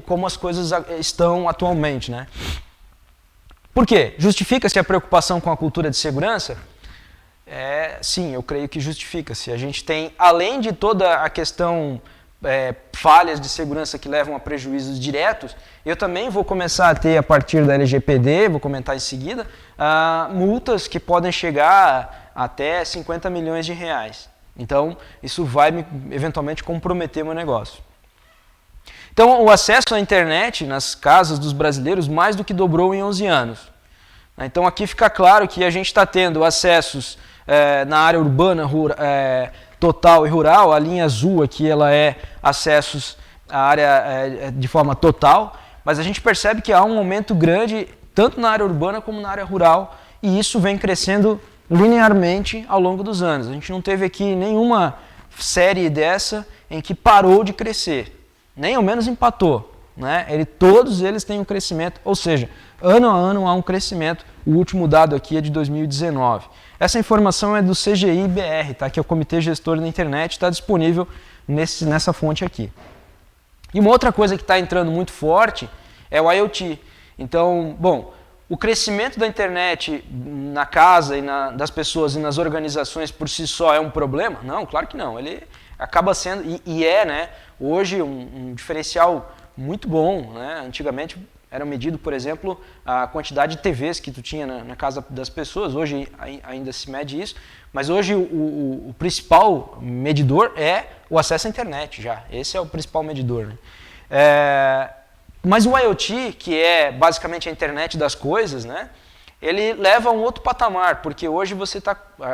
como as coisas estão atualmente, né? Por quê? Justifica-se a preocupação com a cultura de segurança? Sim, eu creio que justifica-se. A gente tem, além de toda a questão falhas de segurança que levam a prejuízos diretos, eu também vou começar a ter, a partir da LGPD, vou comentar em seguida, multas que podem chegar até 50 milhões de reais. Então, isso vai eventualmente comprometer meu negócio. Então, o acesso à internet nas casas dos brasileiros mais do que dobrou em 11 anos. Então, aqui fica claro que a gente está tendo acessos na área urbana, total e rural. A linha azul aqui ela é acessos à área de forma total, mas a gente percebe que há um aumento grande tanto na área urbana como na área rural, e isso vem crescendo linearmente ao longo dos anos. A gente não teve aqui nenhuma série dessa em que parou de crescer, nem ao menos empatou, né? Todos eles têm um crescimento, ou seja, ano a ano há um crescimento. O último dado aqui é de 2019. Essa informação é do CGI-BR, tá? Que é o Comitê Gestor da Internet, está disponível nessa fonte aqui. E uma outra coisa que está entrando muito forte é o IoT. Então, bom, o crescimento da internet na casa e das pessoas e nas organizações por si só é um problema? Não, claro que não. Ele acaba sendo, né, hoje um diferencial muito bom, né? Antigamente era medido, por exemplo, a quantidade de TVs que tu tinha na casa das pessoas. Hoje ainda se mede isso, mas hoje o principal medidor é o acesso à internet já. Esse é o principal medidor, né? Mas o IoT, que é basicamente a internet das coisas, né? Ele leva a um outro patamar, porque hoje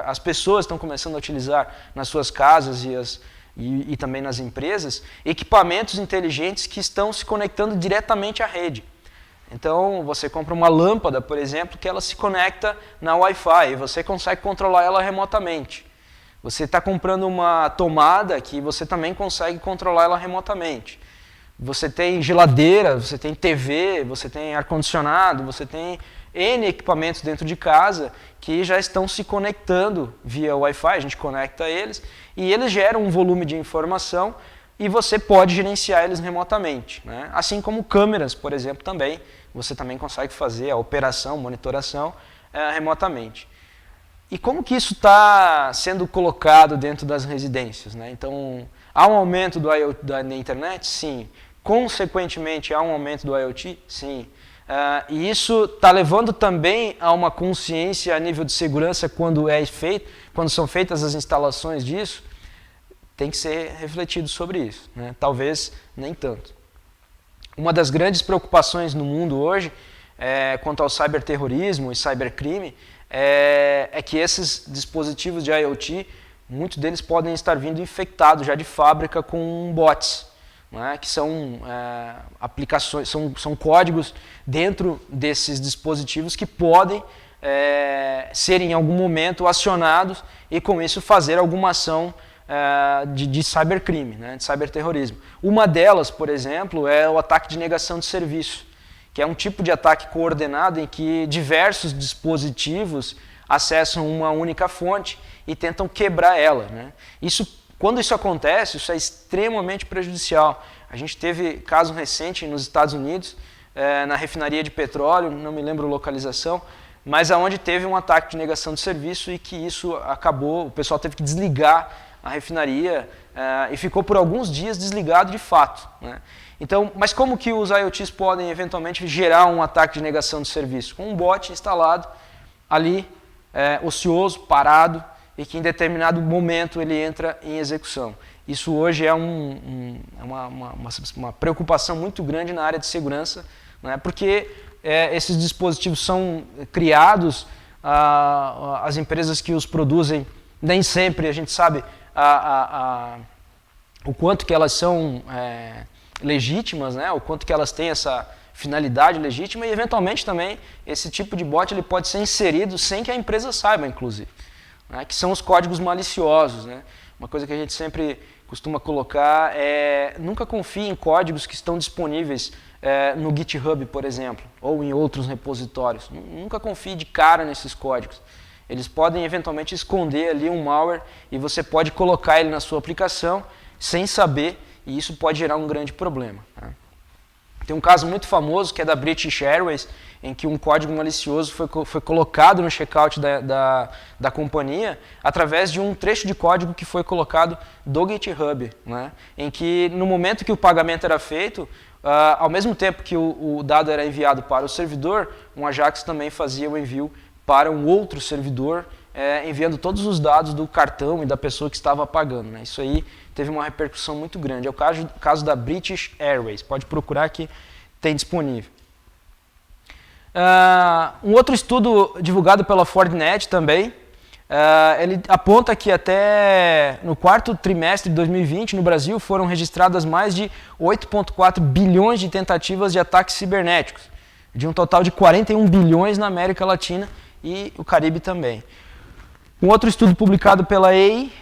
as pessoas estão começando a utilizar nas suas casas e também nas empresas equipamentos inteligentes que estão se conectando diretamente à rede. Então, você compra uma lâmpada, por exemplo, que ela se conecta na Wi-Fi e você consegue controlar ela remotamente. Você está comprando uma tomada que você também consegue controlar ela remotamente. Você tem geladeira, você tem TV, você tem ar-condicionado, você tem N equipamentos dentro de casa que já estão se conectando via Wi-Fi, a gente conecta eles e eles geram um volume de informação e você pode gerenciar eles remotamente, né? Assim como câmeras, por exemplo, também, você também consegue fazer a operação, monitoração remotamente. E como que isso está sendo colocado dentro das residências, né? Então, há um aumento do IoT da internet? Sim. Consequentemente, há um aumento do IoT? Sim. E isso está levando também a uma consciência a nível de segurança quando são feitas as instalações disso? Tem que ser refletido sobre isso, né? Talvez nem tanto. Uma das grandes preocupações no mundo hoje quanto ao cyberterrorismo e cybercrime é que esses dispositivos de IoT, muitos deles podem estar vindo infectados já de fábrica com bots, né, que são aplicações, são códigos dentro desses dispositivos que podem ser em algum momento acionados e com isso fazer alguma ação de cybercrime, né, de cyberterrorismo. Uma delas, por exemplo, é o ataque de negação de serviço, que é um tipo de ataque coordenado em que diversos dispositivos acessam uma única fonte e tentam quebrar ela, né? Quando isso acontece, isso é extremamente prejudicial. A gente teve caso recente nos Estados Unidos, na refinaria de petróleo, não me lembro a localização, mas aonde teve um ataque de negação de serviço e que isso acabou, o pessoal teve que desligar a refinaria e ficou por alguns dias desligado de fato, né? Então, mas como que os IoTs podem eventualmente gerar um ataque de negação de serviço? Com um bot instalado ali, ocioso, parado, e que em determinado momento ele entra em execução. Isso hoje é uma preocupação muito grande na área de segurança, né? Porque esses dispositivos são criados, as empresas que os produzem, nem sempre a gente sabe o quanto que elas são legítimas, né? O quanto que elas têm essa finalidade legítima e eventualmente também esse tipo de bot ele pode ser inserido sem que a empresa saiba, inclusive, né? Que são os códigos maliciosos, né? Uma coisa que a gente sempre costuma colocar nunca confie em códigos que estão disponíveis no GitHub, por exemplo, ou em outros repositórios. Nunca confie de cara nesses códigos. Eles podem eventualmente esconder ali um malware e você pode colocar ele na sua aplicação sem saber, e isso pode gerar um grande problema, tá? Tem um caso muito famoso que é da British Airways, em que um código malicioso foi colocado no checkout da companhia através de um trecho de código que foi colocado do GitHub, né? Em que no momento que o pagamento era feito, ao mesmo tempo que o dado era enviado para o servidor, um Ajax também fazia o envio para um outro servidor, enviando todos os dados do cartão e da pessoa que estava pagando, né? Isso aí teve uma repercussão muito grande. É o caso da British Airways, pode procurar que tem disponível. Um outro estudo divulgado pela Fortinet também, ele aponta que até no quarto trimestre de 2020 no Brasil foram registradas mais de 8,4 bilhões de tentativas de ataques cibernéticos, de um total de 41 bilhões na América Latina e o Caribe também. Um outro estudo publicado pela EI,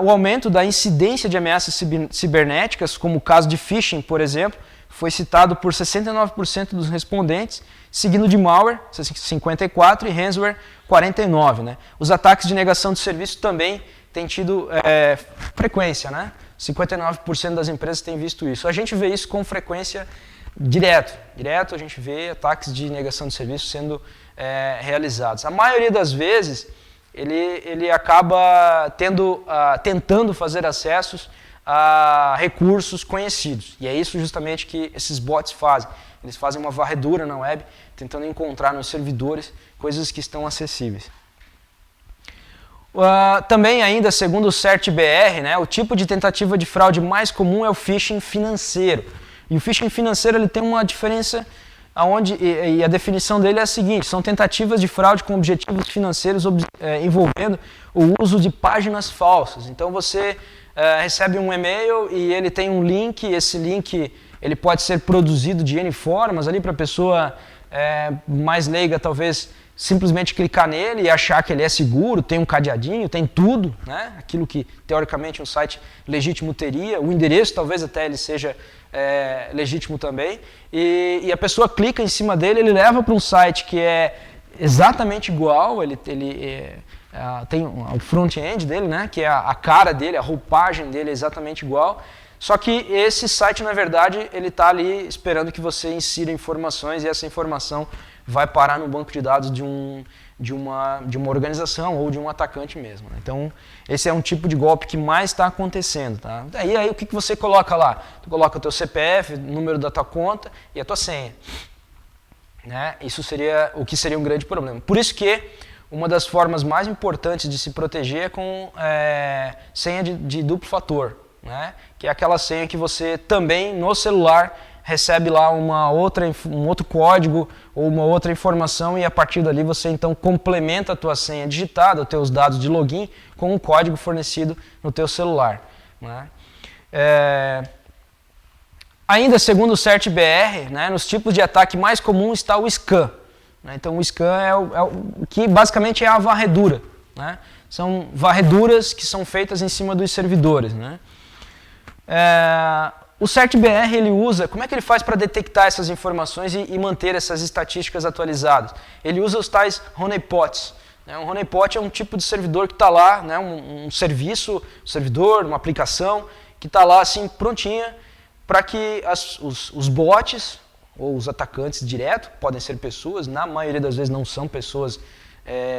o aumento da incidência de ameaças cibernéticas, como o caso de phishing, por exemplo, foi citado por 69% dos respondentes, seguindo de malware, 54%, e ransomware, 49%. Né? Os ataques de negação de serviço também têm tido frequência, né? 59% das empresas têm visto isso. A gente vê isso com frequência direto a gente vê ataques de negação de serviço sendo realizados. A maioria das vezes, ele acaba tentando fazer acessos a recursos conhecidos. E é isso justamente que esses bots fazem. Eles fazem uma varredura na web, tentando encontrar nos servidores coisas que estão acessíveis. Também ainda, segundo o CertBR, né, o tipo de tentativa de fraude mais comum é o phishing financeiro. E o phishing financeiro ele tem uma diferença e a definição dele é a seguinte: são tentativas de fraude com objetivos financeiros envolvendo o uso de páginas falsas. Então você recebe um e-mail e ele tem um link, esse link ele pode ser produzido de N formas ali para a pessoa mais leiga talvez simplesmente clicar nele e achar que ele é seguro, tem um cadeadinho, tem tudo, né? Aquilo que teoricamente um site legítimo teria, o endereço talvez até ele seja legítimo também, e a pessoa clica em cima dele, ele leva para um site que é exatamente igual, ele tem o front-end dele, né? Que é a cara dele, a roupagem dele é exatamente igual, Só que esse site, na verdade, ele está ali esperando que você insira informações e essa informação vai parar no banco de dados de uma organização ou de um atacante mesmo. Então, esse é um tipo de golpe que mais está acontecendo. Tá? E aí, o que você coloca lá? Tu coloca o teu CPF, o número da tua conta e a tua senha. Né? Isso seria o que seria um grande problema. Por isso que uma das formas mais importantes de se proteger é com senha de duplo fator, né? Que é aquela senha que você também no celular recebe lá um outro código ou uma outra informação e a partir dali você então complementa a tua senha digitada, os teus dados de login com um código fornecido no teu celular. Né? Ainda segundo o CertBR, né, nos tipos de ataque mais comum está o scan. Né? Então o scan é o que basicamente é a varredura. Né? São varreduras que são feitas em cima dos servidores. Né? O CertBR ele usa, como é que ele faz para detectar essas informações e manter essas estatísticas atualizadas? Ele usa os tais honeypots. Né? Um honeypot é um tipo de servidor que está lá, né? um servidor, uma aplicação que está lá assim prontinha para que os bots ou os atacantes direto, podem ser pessoas, na maioria das vezes não são pessoas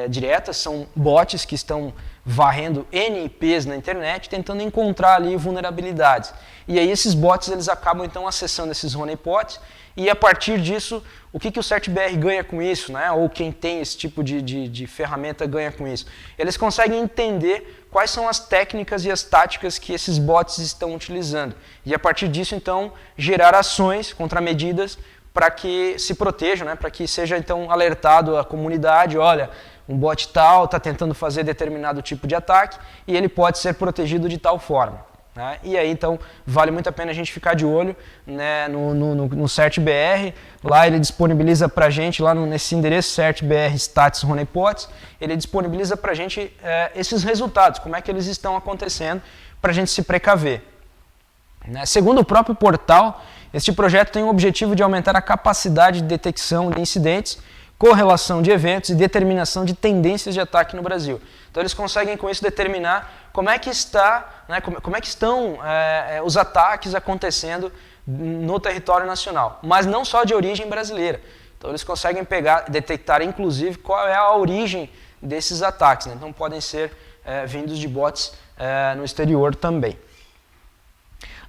diretas, são bots que estão varrendo N IPs na internet, tentando encontrar ali vulnerabilidades. E aí esses bots eles acabam então acessando esses honeypots e a partir disso, o que o CertBR ganha com isso, né? Ou quem tem esse tipo de ferramenta ganha com isso? Eles conseguem entender quais são as técnicas e as táticas que esses bots estão utilizando. E a partir disso então gerar ações, contramedidas, para que se protejam, né? Para que seja então alertado a comunidade, olha, um bot tal está tentando fazer determinado tipo de ataque e ele pode ser protegido de tal forma. Né? E aí então vale muito a pena a gente ficar de olho, né, no CertBR, lá ele disponibiliza para a gente, lá nesse endereço CertBR Stats Honeypots, ele disponibiliza para a gente esses resultados, como é que eles estão acontecendo, para a gente se precaver. Né? Segundo o próprio portal, este projeto tem o objetivo de aumentar a capacidade de detecção de incidentes, correlação de eventos e determinação de tendências de ataque no Brasil. Então eles conseguem com isso determinar como é que como é que estão os ataques acontecendo no território nacional, mas não só de origem brasileira. Então eles conseguem detectar inclusive qual é a origem desses ataques. Né? Então podem ser vindos de bots no exterior também.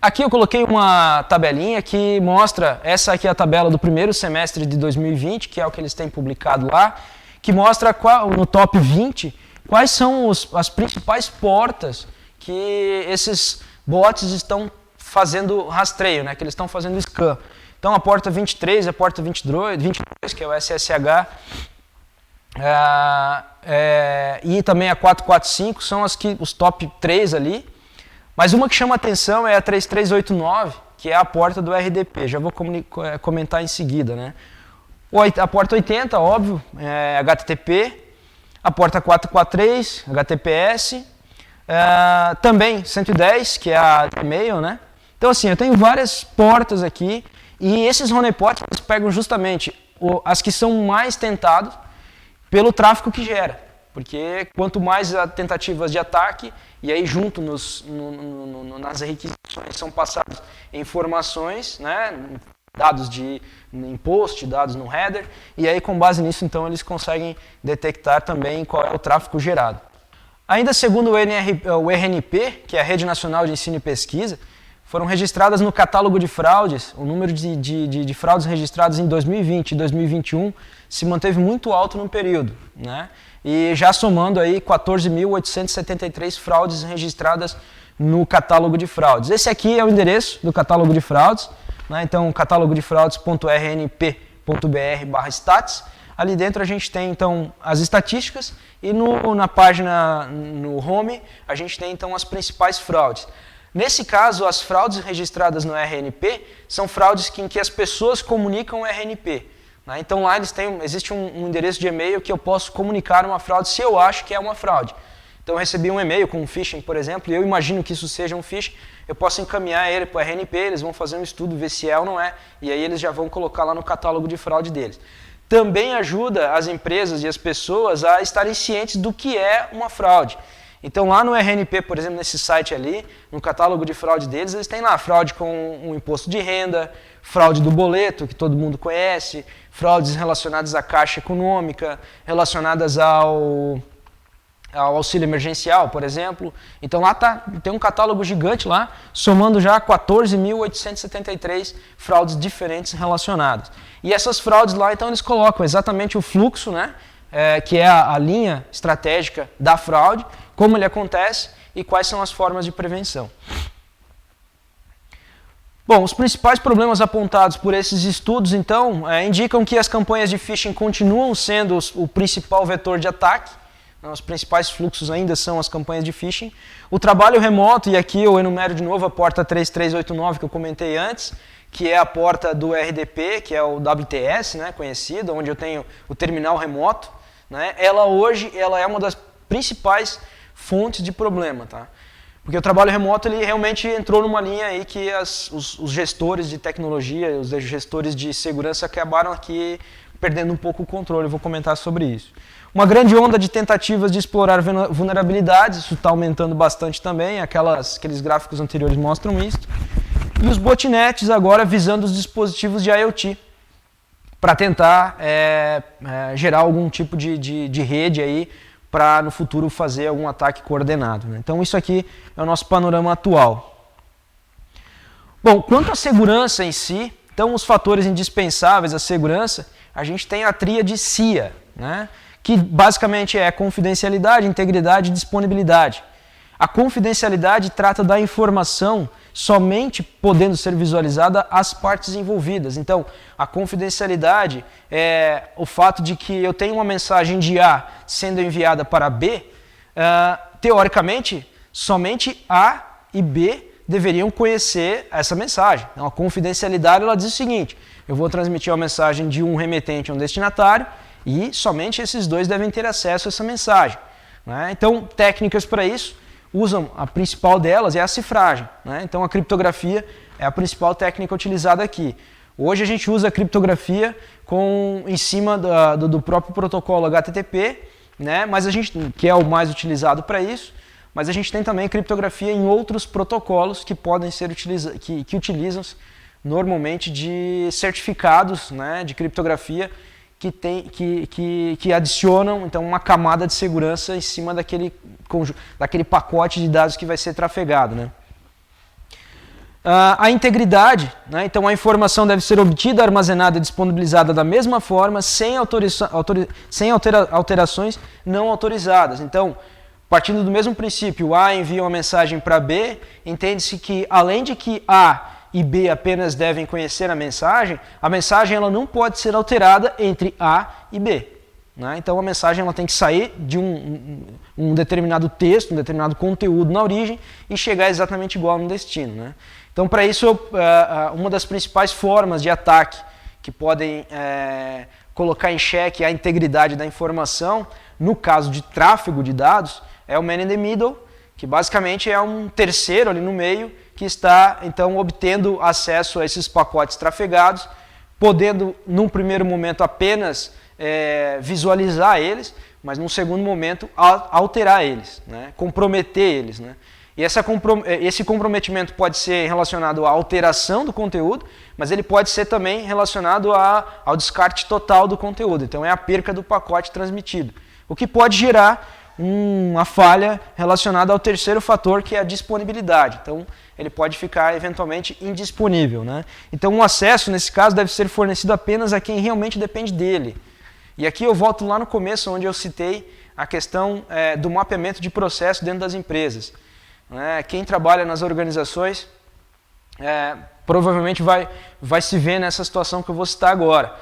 Aqui eu coloquei uma tabelinha que mostra, essa aqui é a tabela do primeiro semestre de 2020, que é o que eles têm publicado lá, que mostra no top 20 quais são as principais portas que esses bots estão fazendo rastreio, né, que eles estão fazendo scan. Então a porta 23, a porta 22, que é o SSH, e também a 445 são os top 3 ali. Mas uma que chama atenção é a 3389, que é a porta do RDP. Já vou comentar em seguida. Né? A porta 80, óbvio, é HTTP. A porta 443, HTTPS. Também 110, que é a e-mail. Né? Então, assim, eu tenho várias portas aqui. E esses honeypots eles pegam justamente as que são mais tentadas pelo tráfego que gera. Porque quanto mais tentativas de ataque, e aí junto nas requisições são passadas informações, né, dados em post, dados no header, e aí com base nisso então eles conseguem detectar também qual é o tráfego gerado. Ainda segundo o RNP, que é a Rede Nacional de Ensino e Pesquisa, foram registradas no catálogo de fraudes, o número de fraudes registradas em 2020 e 2021 se manteve muito alto no período, né? E já somando aí 14.873 fraudes registradas no catálogo de fraudes. Esse aqui é o endereço do catálogo de fraudes, né? Então catalogodefraudes.rnp.br/stats. Ali dentro a gente tem então as estatísticas e na página, no home, a gente tem então as principais fraudes. Nesse caso, as fraudes registradas no RNP são fraudes em que as pessoas comunicam o RNP. Né? Então lá existe um endereço de e-mail que eu posso comunicar uma fraude se eu acho que é uma fraude. Então eu recebi um e-mail com um phishing, por exemplo, e eu imagino que isso seja um phishing, eu posso encaminhar ele para o RNP, eles vão fazer um estudo, ver se é ou não é, e aí eles já vão colocar lá no catálogo de fraude deles. Também ajuda as empresas e as pessoas a estarem cientes do que é uma fraude. Então lá no RNP, por exemplo, nesse site ali, no catálogo de fraude deles, eles têm lá fraude com o imposto de renda, fraude do boleto, que todo mundo conhece, fraudes relacionadas à Caixa Econômica, relacionadas ao auxílio emergencial, por exemplo. Então lá tem um catálogo gigante lá, somando já 14.873 fraudes diferentes relacionadas. E essas fraudes lá, então, eles colocam exatamente o fluxo, né, que é a linha estratégica da fraude, como ele acontece e quais são as formas de prevenção. Bom, os principais problemas apontados por esses estudos, então, indicam que as campanhas de phishing continuam sendo o principal vetor de ataque. Os principais fluxos ainda são as campanhas de phishing. O trabalho remoto, e aqui eu enumero de novo a porta 3389 que eu comentei antes, que é a porta do RDP, que é o WTS, né, conhecido, onde eu tenho o terminal remoto, né, hoje ela é uma das principais fontes de problema, tá? Porque o trabalho remoto ele realmente entrou numa linha aí que os gestores de tecnologia, os gestores de segurança acabaram aqui perdendo um pouco o controle. Eu vou comentar sobre isso. Uma grande onda de tentativas de explorar vulnerabilidades, isso está aumentando bastante também, aqueles gráficos anteriores mostram isso. E os botnets agora visando os dispositivos de IoT, para tentar gerar algum tipo de rede aí, para no futuro fazer algum ataque coordenado, né? Então isso aqui é o nosso panorama atual. Bom, quanto à segurança em si, então os fatores indispensáveis à segurança, a gente tem a tríade CIA, né? Que basicamente é confidencialidade, integridade e disponibilidade. A confidencialidade trata da informação somente podendo ser visualizada às partes envolvidas. Então, a confidencialidade é o fato de que eu tenho uma mensagem de A sendo enviada para B, teoricamente, somente A e B deveriam conhecer essa mensagem. Então, a confidencialidade ela diz o seguinte: eu vou transmitir uma mensagem de um remetente a um destinatário e somente esses dois devem ter acesso a essa mensagem, né? Então, técnicas para isso usam, a principal delas é a cifragem, né? Então a criptografia é a principal técnica utilizada aqui. Hoje a gente usa a criptografia em cima do próprio protocolo HTTP, né? Mas que é o mais utilizado para isso, mas a gente tem também criptografia em outros protocolos que podem ser que utilizam normalmente de certificados, né, de criptografia que adicionam então uma camada de segurança em cima daquele pacote de dados que vai ser trafegado, né? A integridade, né? Então a informação deve ser obtida, armazenada e disponibilizada da mesma forma, sem alterações não autorizadas. Então, partindo do mesmo princípio, A envia uma mensagem para B, entende-se que além de que A e B apenas devem conhecer a mensagem ela não pode ser alterada entre A e B, né? Então a mensagem ela tem que sair de um determinado texto, um determinado conteúdo na origem e chegar exatamente igual no destino, né? Então para isso, uma das principais formas de ataque que podem colocar em xeque a integridade da informação, no caso de tráfego de dados, é o man in the middle, que basicamente é um terceiro ali no meio, que está, então, obtendo acesso a esses pacotes trafegados, podendo, num primeiro momento, apenas visualizar eles, mas, num segundo momento, alterar eles, né? Comprometer eles, né? E esse comprometimento pode ser relacionado à alteração do conteúdo, mas ele pode ser também relacionado ao descarte total do conteúdo. Então, é a perca do pacote transmitido, o que pode gerar uma falha relacionada ao terceiro fator, que é a disponibilidade. Então, ele pode ficar eventualmente indisponível, né? Então, o acesso, nesse caso, deve ser fornecido apenas a quem realmente depende dele. E aqui eu volto lá no começo, onde eu citei a questão do mapeamento de processo dentro das empresas, né? Quem trabalha nas organizações provavelmente vai se ver nessa situação que eu vou citar agora.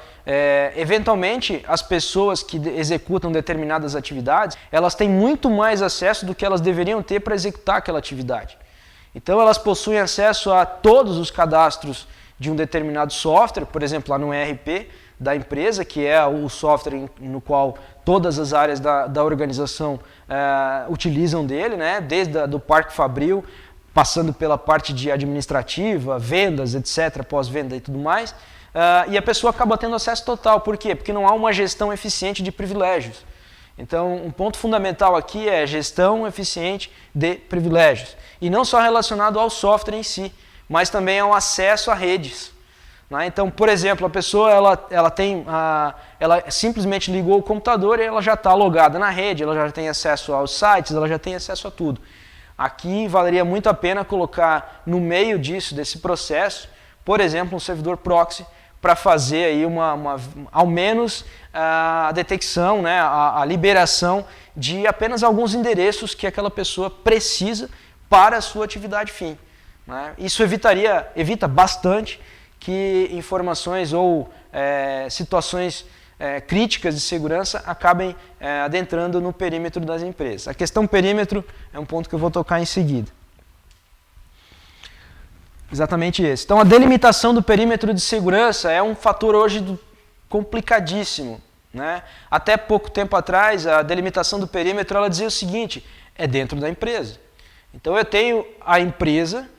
Eventualmente, as pessoas que executam determinadas atividades, elas têm muito mais acesso do que elas deveriam ter para executar aquela atividade. Então, elas possuem acesso a todos os cadastros de um determinado software, por exemplo, lá no ERP da empresa, que é o software no qual todas as áreas da organização utilizam dele, né? Desde o parque fabril, passando pela parte de administrativa, vendas, etc., pós-venda e tudo mais. E a pessoa acaba tendo acesso total. Por quê? Porque não há uma gestão eficiente de privilégios. Então, um ponto fundamental aqui é gestão eficiente de privilégios. E não só relacionado ao software em si, mas também ao acesso a redes. Né? Então, por exemplo, a pessoa ela simplesmente ligou o computador e ela já está logada na rede, ela já tem acesso aos sites, ela já tem acesso a tudo. Aqui valeria muito a pena colocar no meio desse processo, por exemplo, um servidor proxy para fazer aí ao menos a detecção, né, a liberação de apenas alguns endereços que aquela pessoa precisa para a sua atividade fim. Né? Isso evita bastante que informações ou situações críticas de segurança acabem adentrando no perímetro das empresas. A questão perímetro é um ponto que eu vou tocar em seguida. Exatamente esse. Então, a delimitação do perímetro de segurança é um fator hoje complicadíssimo. Né? Até pouco tempo atrás, a delimitação do perímetro ela dizia o seguinte, é dentro da empresa. Então, eu tenho a empresa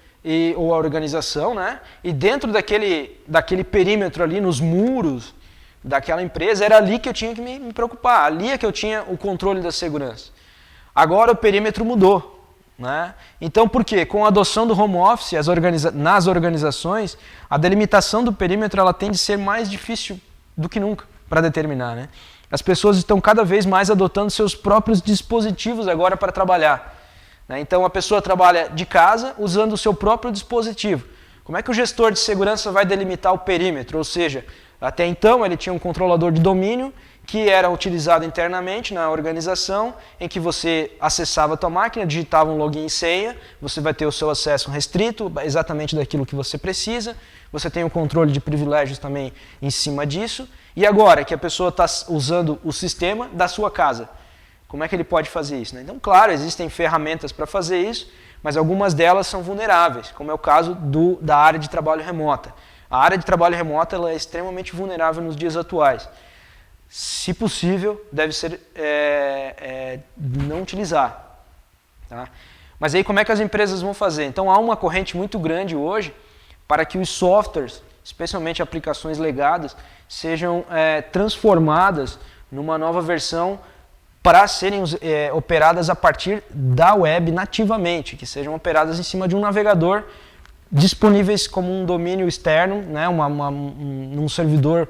ou a organização, né? E dentro daquele perímetro ali, nos muros daquela empresa, era ali que eu tinha que me preocupar, ali é que eu tinha o controle da segurança. Agora o perímetro mudou. Né? Então, por quê? Com a adoção do home office nas organizações, a delimitação do perímetro ela tende a ser mais difícil do que nunca para determinar. Né? As pessoas estão cada vez mais adotando seus próprios dispositivos agora para trabalhar. Né? Então, a pessoa trabalha de casa usando o seu próprio dispositivo. Como é que o gestor de segurança vai delimitar o perímetro? Ou seja, até então ele tinha um controlador de domínio que era utilizado internamente na organização, em que você acessava a tua máquina, digitava um login e senha, você vai ter o seu acesso restrito, exatamente daquilo que você precisa, você tem o controle de privilégios também em cima disso, e agora que a pessoa está usando o sistema da sua casa, como é que ele pode fazer isso? Né? Então, claro, existem ferramentas para fazer isso, mas algumas delas são vulneráveis, como é o caso da área de trabalho remota. A área de trabalho remota ela é extremamente vulnerável nos dias atuais. Se possível, deve ser não utilizar. Tá? Mas aí como é que as empresas vão fazer? Então há uma corrente muito grande hoje para que os softwares, especialmente aplicações legadas, sejam transformadas numa nova versão para serem operadas a partir da web nativamente, que sejam operadas em cima de um navegador disponíveis como um domínio externo, né, num servidor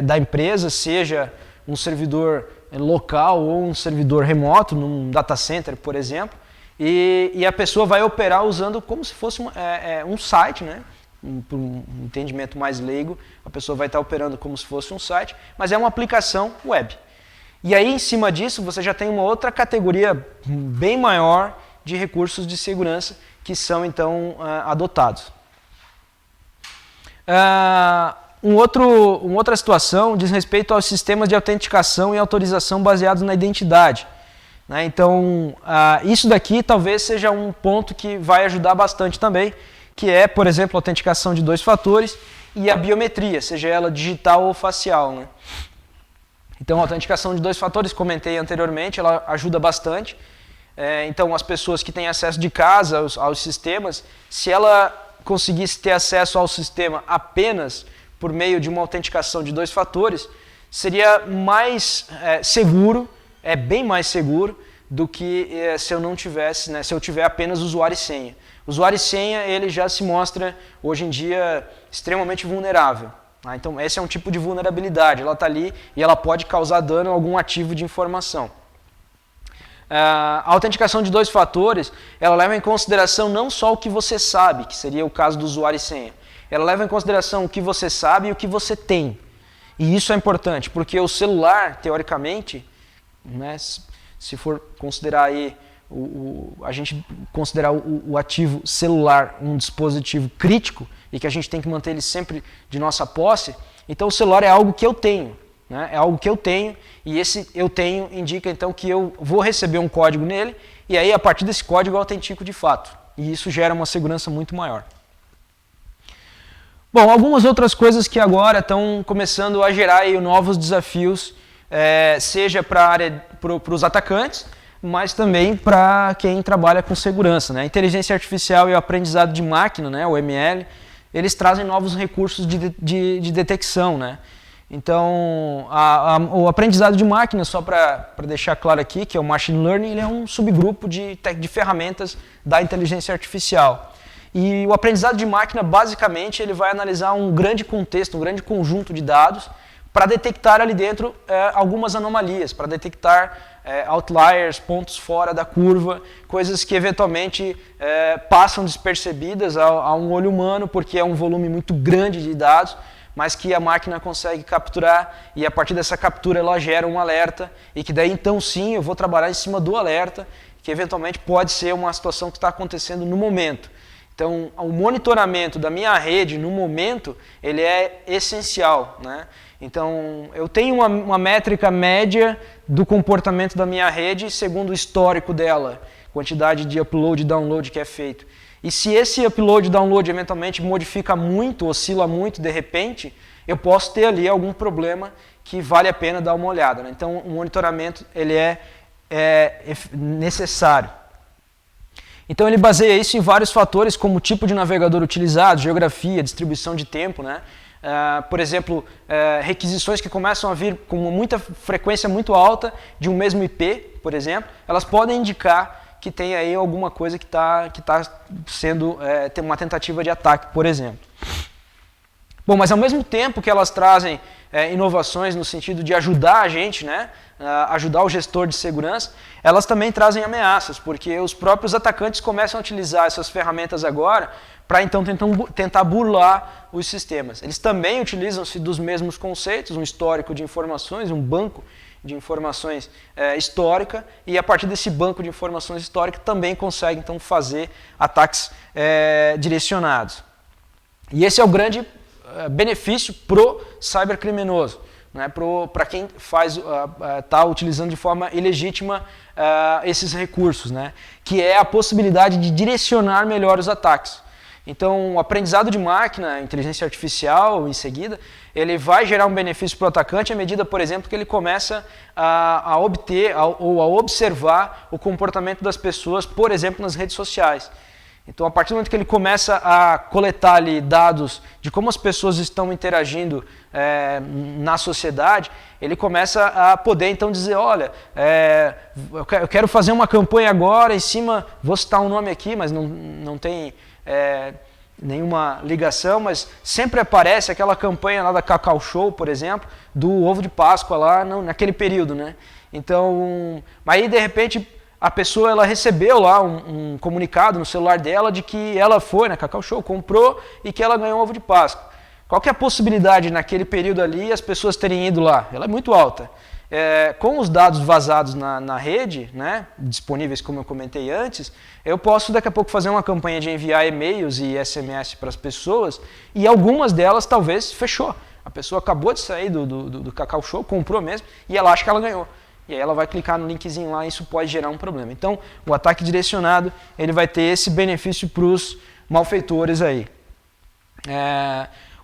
da empresa, seja um servidor local ou um servidor remoto, num data center, por exemplo, e a pessoa vai operar usando como se fosse um site, né? Por um entendimento mais leigo, a pessoa vai estar operando como se fosse um site, mas é uma aplicação web. E aí, em cima disso, você já tem uma outra categoria bem maior de recursos de segurança que são, então, adotados. Uma outra situação diz respeito aos sistemas de autenticação e autorização baseados na identidade. Né? Então, isso daqui talvez seja um ponto que vai ajudar bastante também, que é, por exemplo, a autenticação de 2 fatores e a biometria, seja ela digital ou facial. Né? Então, a autenticação de 2 fatores, comentei anteriormente, ela ajuda bastante. Então, as pessoas que têm acesso de casa aos sistemas, se ela conseguisse ter acesso ao sistema apenas por meio de uma autenticação de 2 fatores, seria mais seguro, bem mais seguro do que se eu não tivesse, né, se eu tiver apenas usuário e senha. Usuário e senha, ele já se mostra, hoje em dia, extremamente vulnerável. Tá? Então, esse é um tipo de vulnerabilidade, ela está ali e ela pode causar dano a algum ativo de informação. A autenticação de 2 fatores, ela leva em consideração não só o que você sabe, que seria o caso do usuário e senha, ela leva em consideração o que você sabe e o que você tem. E isso é importante, porque o celular, teoricamente, né, se for considerar aí, a gente considerar o ativo celular um dispositivo crítico e que a gente tem que manter ele sempre de nossa posse, então o celular é algo que eu tenho. Né? É algo que eu tenho e esse eu tenho indica então que eu vou receber um código nele e aí a partir desse código eu autentico de fato. E isso gera uma segurança muito maior. Bom, algumas outras coisas que agora estão começando a gerar aí novos desafios, seja para os atacantes, mas também para quem trabalha com segurança. Né? A inteligência artificial e o aprendizado de máquina, né, o ML, eles trazem novos recursos de detecção. Né? Então, o aprendizado de máquina, só para deixar claro aqui, que é o Machine Learning, ele é um subgrupo de ferramentas da inteligência artificial. E o aprendizado de máquina, basicamente, ele vai analisar um grande contexto, um grande conjunto de dados, para detectar ali dentro algumas anomalias, para detectar outliers, pontos fora da curva, coisas que eventualmente passam despercebidas a um olho humano, porque é um volume muito grande de dados, mas que a máquina consegue capturar, e a partir dessa captura ela gera um alerta, e que daí então sim eu vou trabalhar em cima do alerta, que eventualmente pode ser uma situação que está acontecendo no momento. Então, o monitoramento da minha rede no momento, ele é essencial, né? Então, eu tenho uma métrica média do comportamento da minha rede segundo o histórico dela, quantidade de upload e download que é feito. E se esse upload e download eventualmente modifica muito, oscila muito de repente, eu posso ter ali algum problema que vale a pena dar uma olhada, né? Então, o monitoramento ele é necessário. Então ele baseia isso em vários fatores, como o tipo de navegador utilizado, geografia, distribuição de tempo, né? Por exemplo, requisições que começam a vir com muita frequência muito alta de um mesmo IP, por exemplo, elas podem indicar que tem aí alguma coisa que está sendo tem uma tentativa de ataque, por exemplo. Bom, mas ao mesmo tempo que elas trazem inovações no sentido de ajudar a gente, né? Ajudar o gestor de segurança, elas também trazem ameaças, porque os próprios atacantes começam a utilizar essas ferramentas agora para então tentar burlar os sistemas. Eles também utilizam-se dos mesmos conceitos, um histórico de informações, um banco de informações histórica, e a partir desse banco de informações histórica também conseguem então fazer ataques direcionados. E esse é o grande benefício pro cybercriminoso, né, para quem está utilizando de forma ilegítima esses recursos, né, que é a possibilidade de direcionar melhor os ataques. Então, o aprendizado de máquina, inteligência artificial, em seguida, ele vai gerar um benefício para o atacante à medida, por exemplo, que ele começa a obter ou a observar o comportamento das pessoas, por exemplo, nas redes sociais. Então, a partir do momento que ele começa a coletar ali dados de como as pessoas estão interagindo na sociedade, ele começa a poder então dizer, olha, eu quero fazer uma campanha agora em cima, vou citar um nome aqui, mas não tem nenhuma ligação, mas sempre aparece aquela campanha lá da Cacau Show, por exemplo, do ovo de Páscoa lá naquele período, né? Então, aí de repente a pessoa ela recebeu lá um comunicado no celular dela de que ela foi na Cacau Show, comprou e que ela ganhou um ovo de Páscoa. Qual que é a possibilidade naquele período ali as pessoas terem ido lá? Ela é muito alta. Com os dados vazados na rede, né, disponíveis como eu comentei antes, eu posso daqui a pouco fazer uma campanha de enviar e-mails e SMS para as pessoas e algumas delas talvez fechou. A pessoa acabou de sair do Cacau Show, comprou mesmo e ela acha que ela ganhou. E aí ela vai clicar no linkzinho lá e isso pode gerar um problema. Então, o ataque direcionado ele vai ter esse benefício para os malfeitores aí.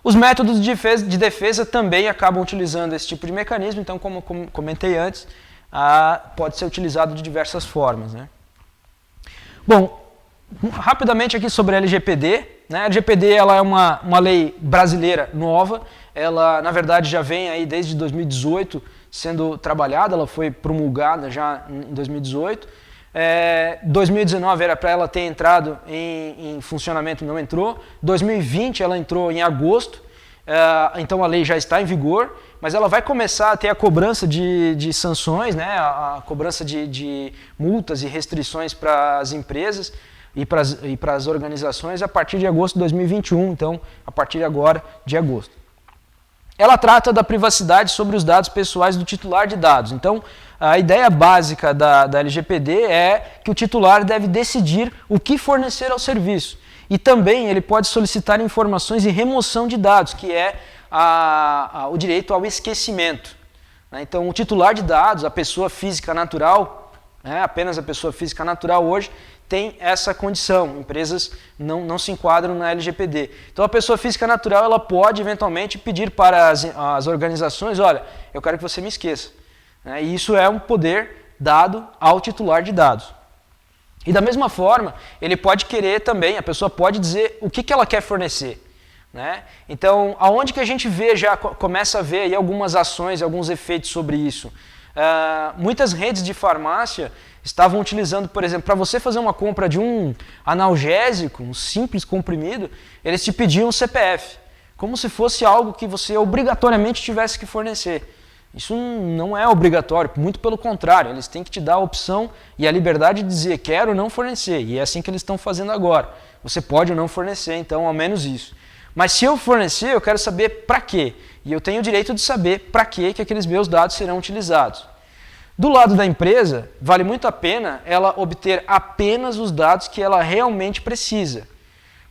Os métodos de defesa também acabam utilizando esse tipo de mecanismo, então, como comentei antes, pode ser utilizado de diversas formas, né? Bom, rapidamente aqui sobre a LGPD. Né? A LGPD ela é uma lei brasileira nova, ela, na verdade, já vem aí desde 2018 sendo trabalhada, ela foi promulgada já em 2018. 2019 era para ela ter entrado em funcionamento, não entrou. 2020 ela entrou em agosto, então a lei já está em vigor, mas ela vai começar a ter a cobrança de sanções, né, a cobrança de multas e restrições para as empresas e para as organizações a partir de agosto de 2021, então a partir agora de agosto. Ela trata da privacidade sobre os dados pessoais do titular de dados. Então, a ideia básica da LGPD é que o titular deve decidir o que fornecer ao serviço. E também ele pode solicitar informações e remoção de dados, que é o direito ao esquecimento. Então, o titular de dados, a pessoa física natural, apenas a pessoa física natural hoje, tem essa condição. Empresas não se enquadram na LGPD. Então, a pessoa física natural ela pode, eventualmente, pedir para as organizações, olha, eu quero que você me esqueça. E isso é um poder dado ao titular de dados. E da mesma forma, ele pode querer também, a pessoa pode dizer o que ela quer fornecer. né? Então, aonde que a gente vê, já começa a ver aí algumas ações, alguns efeitos sobre isso? Muitas redes de farmácia estavam utilizando, por exemplo, para você fazer uma compra de um analgésico, um simples comprimido, eles te pediam um CPF, como se fosse algo que você obrigatoriamente tivesse que fornecer. Isso não é obrigatório, muito pelo contrário, eles têm que te dar a opção e a liberdade de dizer quero ou não fornecer, e é assim que eles estão fazendo agora. Você pode ou não fornecer, então, ao menos isso. Mas se eu fornecer, eu quero saber para quê, e eu tenho o direito de saber para quê que aqueles meus dados serão utilizados. Do lado da empresa, vale muito a pena ela obter apenas os dados que ela realmente precisa.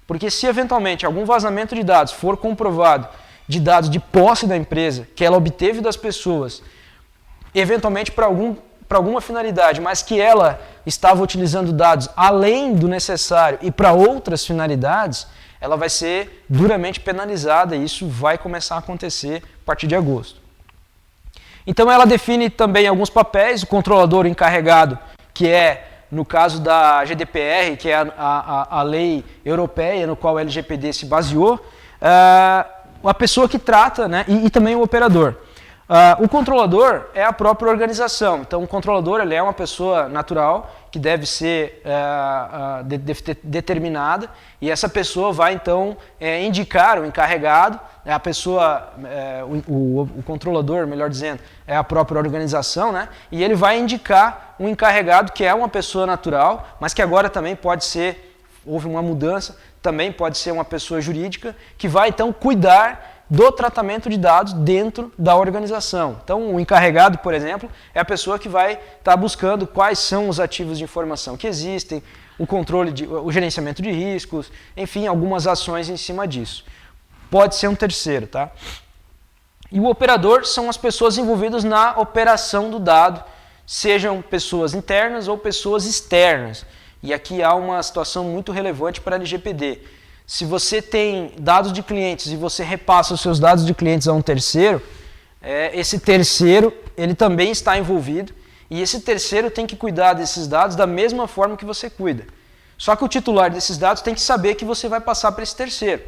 Porque se eventualmente algum vazamento de dados for comprovado, de dados de posse da empresa, que ela obteve das pessoas, eventualmente para alguma finalidade, mas que ela estava utilizando dados além do necessário e para outras finalidades, ela vai ser duramente penalizada e isso vai começar a acontecer a partir de agosto. Então ela define também alguns papéis, o controlador encarregado, que é, no caso da GDPR, que é a lei europeia no qual o LGPD se baseou, a pessoa que trata, né, e também o operador. O controlador é a própria organização, então o controlador ele é uma pessoa natural que deve ser determinada e essa pessoa vai então indicar o encarregado, a pessoa, o controlador, melhor dizendo, é a própria organização, né, e ele vai indicar um encarregado que é uma pessoa natural, mas que agora também pode ser, houve uma mudança, também pode ser uma pessoa jurídica que vai então cuidar do tratamento de dados dentro da organização. Então, o encarregado, por exemplo, é a pessoa que vai estar buscando quais são os ativos de informação que existem, o controle, o gerenciamento de riscos, enfim, algumas ações em cima disso. Pode ser um terceiro, tá? E o operador são as pessoas envolvidas na operação do dado, sejam pessoas internas ou pessoas externas. E aqui há uma situação muito relevante para a LGPD. Se você tem dados de clientes e você repassa os seus dados de clientes a um terceiro, esse terceiro ele também está envolvido e esse terceiro tem que cuidar desses dados da mesma forma que você cuida. Só que o titular desses dados tem que saber que você vai passar para esse terceiro.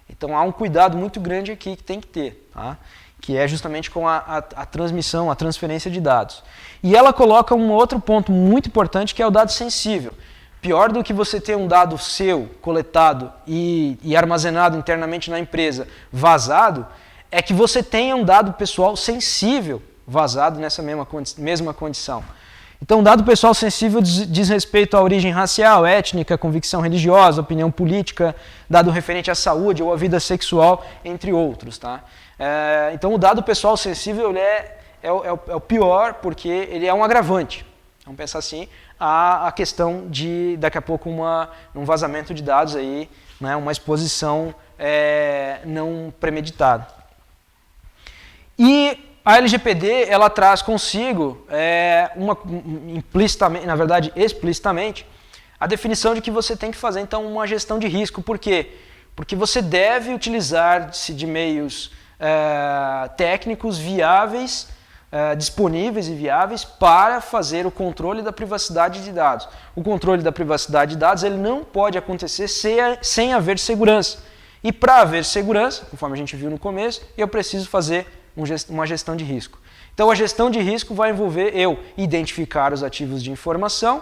Então há um cuidado muito grande aqui que tem que ter, tá? Que é justamente com a transmissão, a transferência de dados. E ela coloca um outro ponto muito importante que é o dado sensível. Pior do que você ter um dado seu coletado e armazenado internamente na empresa vazado, é que você tenha um dado pessoal sensível vazado nessa mesma condição. Então, dado pessoal sensível diz respeito à origem racial, étnica, convicção religiosa, opinião política, dado referente à saúde ou à vida sexual, entre outros. Tá? Então, o dado pessoal sensível ele é o pior porque ele é um agravante. Vamos pensar assim, a questão de, daqui a pouco, um vazamento de dados, aí, né, uma exposição não premeditada. E a LGPD ela traz consigo, implicitamente, na verdade explicitamente, a definição de que você tem que fazer então uma gestão de risco. Por quê? Porque você deve utilizar-se de meios técnicos viáveis, disponíveis e viáveis para fazer o controle da privacidade de dados. O controle da privacidade de dados ele não pode acontecer sem haver segurança. E para haver segurança, conforme a gente viu no começo, eu preciso fazer uma gestão de risco. Então a gestão de risco vai envolver eu identificar os ativos de informação,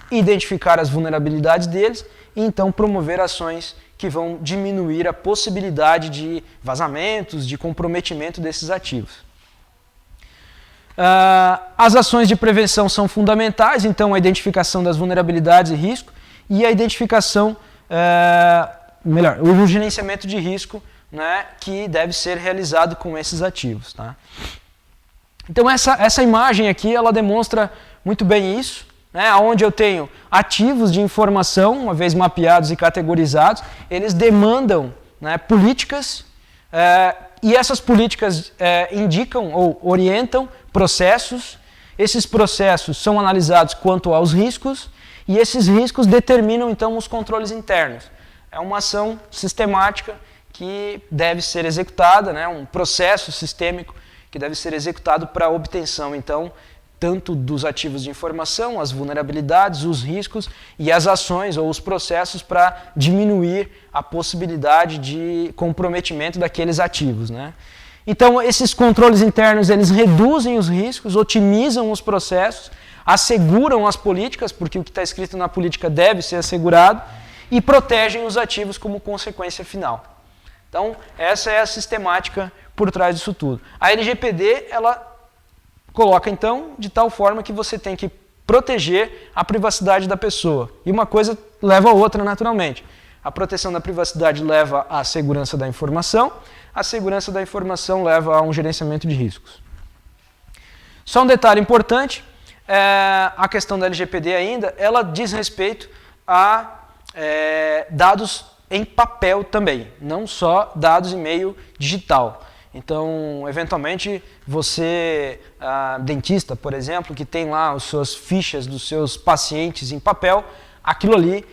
identificar as vulnerabilidades deles e então promover ações que vão diminuir a possibilidade de vazamentos, de comprometimento desses ativos. As ações de prevenção são fundamentais, então a identificação das vulnerabilidades e risco e a identificação, o gerenciamento de risco, né, que deve ser realizado com esses ativos. Tá? Então essa imagem aqui ela demonstra muito bem isso, né, onde eu tenho ativos de informação, uma vez mapeados e categorizados, eles demandam, né, políticas e essas políticas indicam ou orientam processos, esses processos são analisados quanto aos riscos e esses riscos determinam então os controles internos. É uma ação sistemática que deve ser executada, né, um processo sistêmico que deve ser executado para a obtenção então tanto dos ativos de informação, as vulnerabilidades, os riscos e as ações ou os processos para diminuir a possibilidade de comprometimento daqueles ativos, né? Então, esses controles internos, eles reduzem os riscos, otimizam os processos, asseguram as políticas, porque o que está escrito na política deve ser assegurado, e protegem os ativos como consequência final. Então, essa é a sistemática por trás disso tudo. A LGPD, ela coloca, então, de tal forma que você tem que proteger a privacidade da pessoa. E uma coisa leva a outra, naturalmente. A proteção da privacidade leva à segurança da informação, a segurança da informação leva a um gerenciamento de riscos. Só um detalhe importante, a questão da LGPD ainda, ela diz respeito a dados em papel também, não só dados em meio digital. Então, eventualmente, você, dentista, por exemplo, que tem lá as suas fichas dos seus pacientes em papel, aquilo ali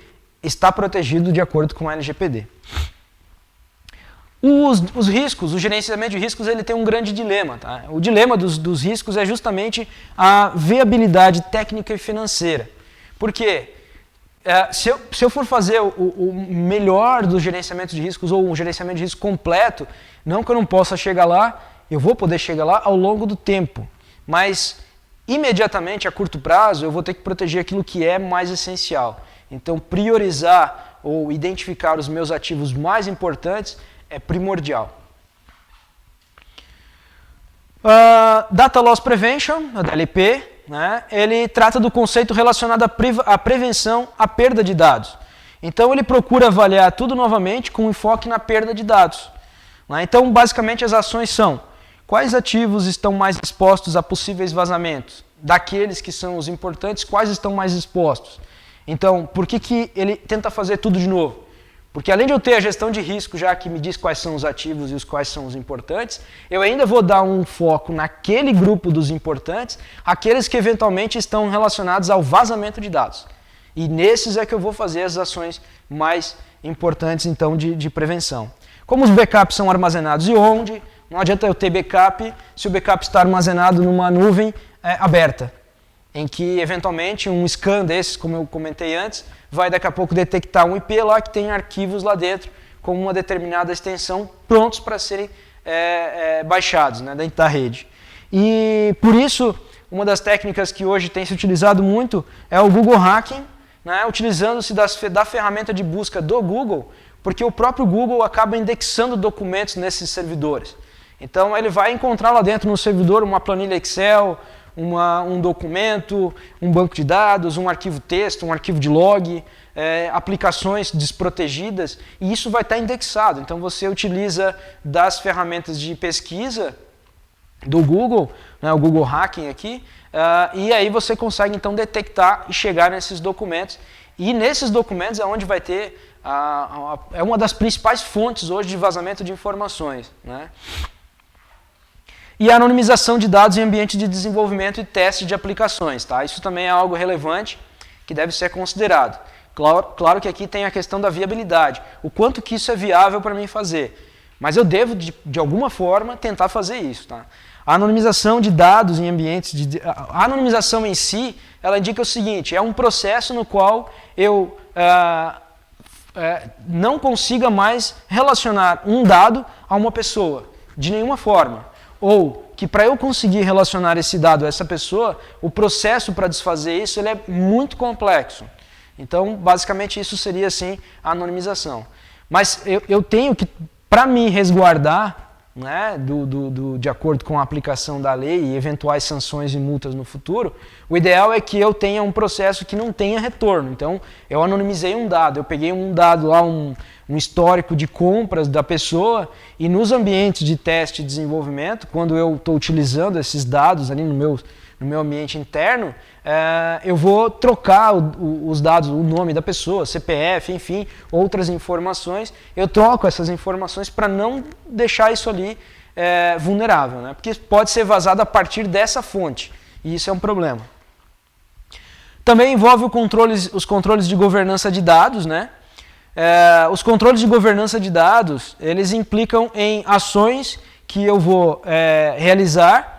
está protegido de acordo com a LGPD. Os riscos, o gerenciamento de riscos, ele tem um grande dilema. Tá? O dilema dos riscos é justamente a viabilidade técnica e financeira. Por quê? Se eu for fazer o melhor dos gerenciamentos de riscos ou um gerenciamento de risco completo, não que eu não possa chegar lá, eu vou poder chegar lá ao longo do tempo, mas imediatamente, a curto prazo, eu vou ter que proteger aquilo que é mais essencial. Então, priorizar ou identificar os meus ativos mais importantes é primordial. Data Loss Prevention, a DLP, né, ele trata do conceito relacionado à prevenção à perda de dados. Então, ele procura avaliar tudo novamente com enfoque na perda de dados. Né? Então, basicamente, as ações são: quais ativos estão mais expostos a possíveis vazamentos? Daqueles que são os importantes, quais estão mais expostos? Então, por que ele tenta fazer tudo de novo? Porque além de eu ter a gestão de risco, já que me diz quais são os ativos e quais são os importantes, eu ainda vou dar um foco naquele grupo dos importantes, aqueles que eventualmente estão relacionados ao vazamento de dados. E nesses é que eu vou fazer as ações mais importantes, então, de prevenção. Como os backups são armazenados e onde, não adianta eu ter backup se o backup está armazenado numa nuvem aberta, em que, eventualmente, um scan desses, como eu comentei antes, vai daqui a pouco detectar um IP lá que tem arquivos lá dentro com uma determinada extensão prontos para serem baixados, né, dentro da rede. E, por isso, uma das técnicas que hoje tem se utilizado muito é o Google Hacking, né, utilizando-se da ferramenta de busca do Google, porque o próprio Google acaba indexando documentos nesses servidores. Então, ele vai encontrar lá dentro no servidor uma planilha Excel, um documento, um banco de dados, um arquivo texto, um arquivo de log, aplicações desprotegidas, e isso vai estar indexado. Então, você utiliza das ferramentas de pesquisa do Google, né, o Google Hacking aqui, e aí você consegue, então, detectar e chegar nesses documentos. E nesses documentos é onde vai ter, é uma das principais fontes hoje de vazamento de informações, né? E a anonimização de dados em ambiente de desenvolvimento e teste de aplicações. Tá? Isso também é algo relevante que deve ser considerado. Claro que aqui tem a questão da viabilidade. O quanto que isso é viável para mim fazer. Mas eu devo, de alguma forma, tentar fazer isso. Tá? A anonimização de dados em ambientes... A anonimização em si, ela indica o seguinte, é um processo no qual eu não consiga mais relacionar um dado a uma pessoa, de nenhuma forma. Ou que para eu conseguir relacionar esse dado a essa pessoa, o processo para desfazer isso ele é muito complexo. Então, basicamente, isso seria, assim, a anonimização. Mas eu tenho que, para me resguardar, né, de acordo com a aplicação da lei e eventuais sanções e multas no futuro, o ideal é que eu tenha um processo que não tenha retorno. Então, eu anonimizei um dado, eu peguei um dado lá, um histórico de compras da pessoa, e nos ambientes de teste e desenvolvimento, quando eu estou utilizando esses dados ali no meu ambiente interno, eu vou trocar os dados, o nome da pessoa, CPF, enfim, outras informações, eu troco essas informações para não deixar isso ali vulnerável, né? Porque pode ser vazado a partir dessa fonte, e isso é um problema. Também envolve os controles de governança de dados, né? Os controles de governança de dados, eles implicam em ações que eu vou realizar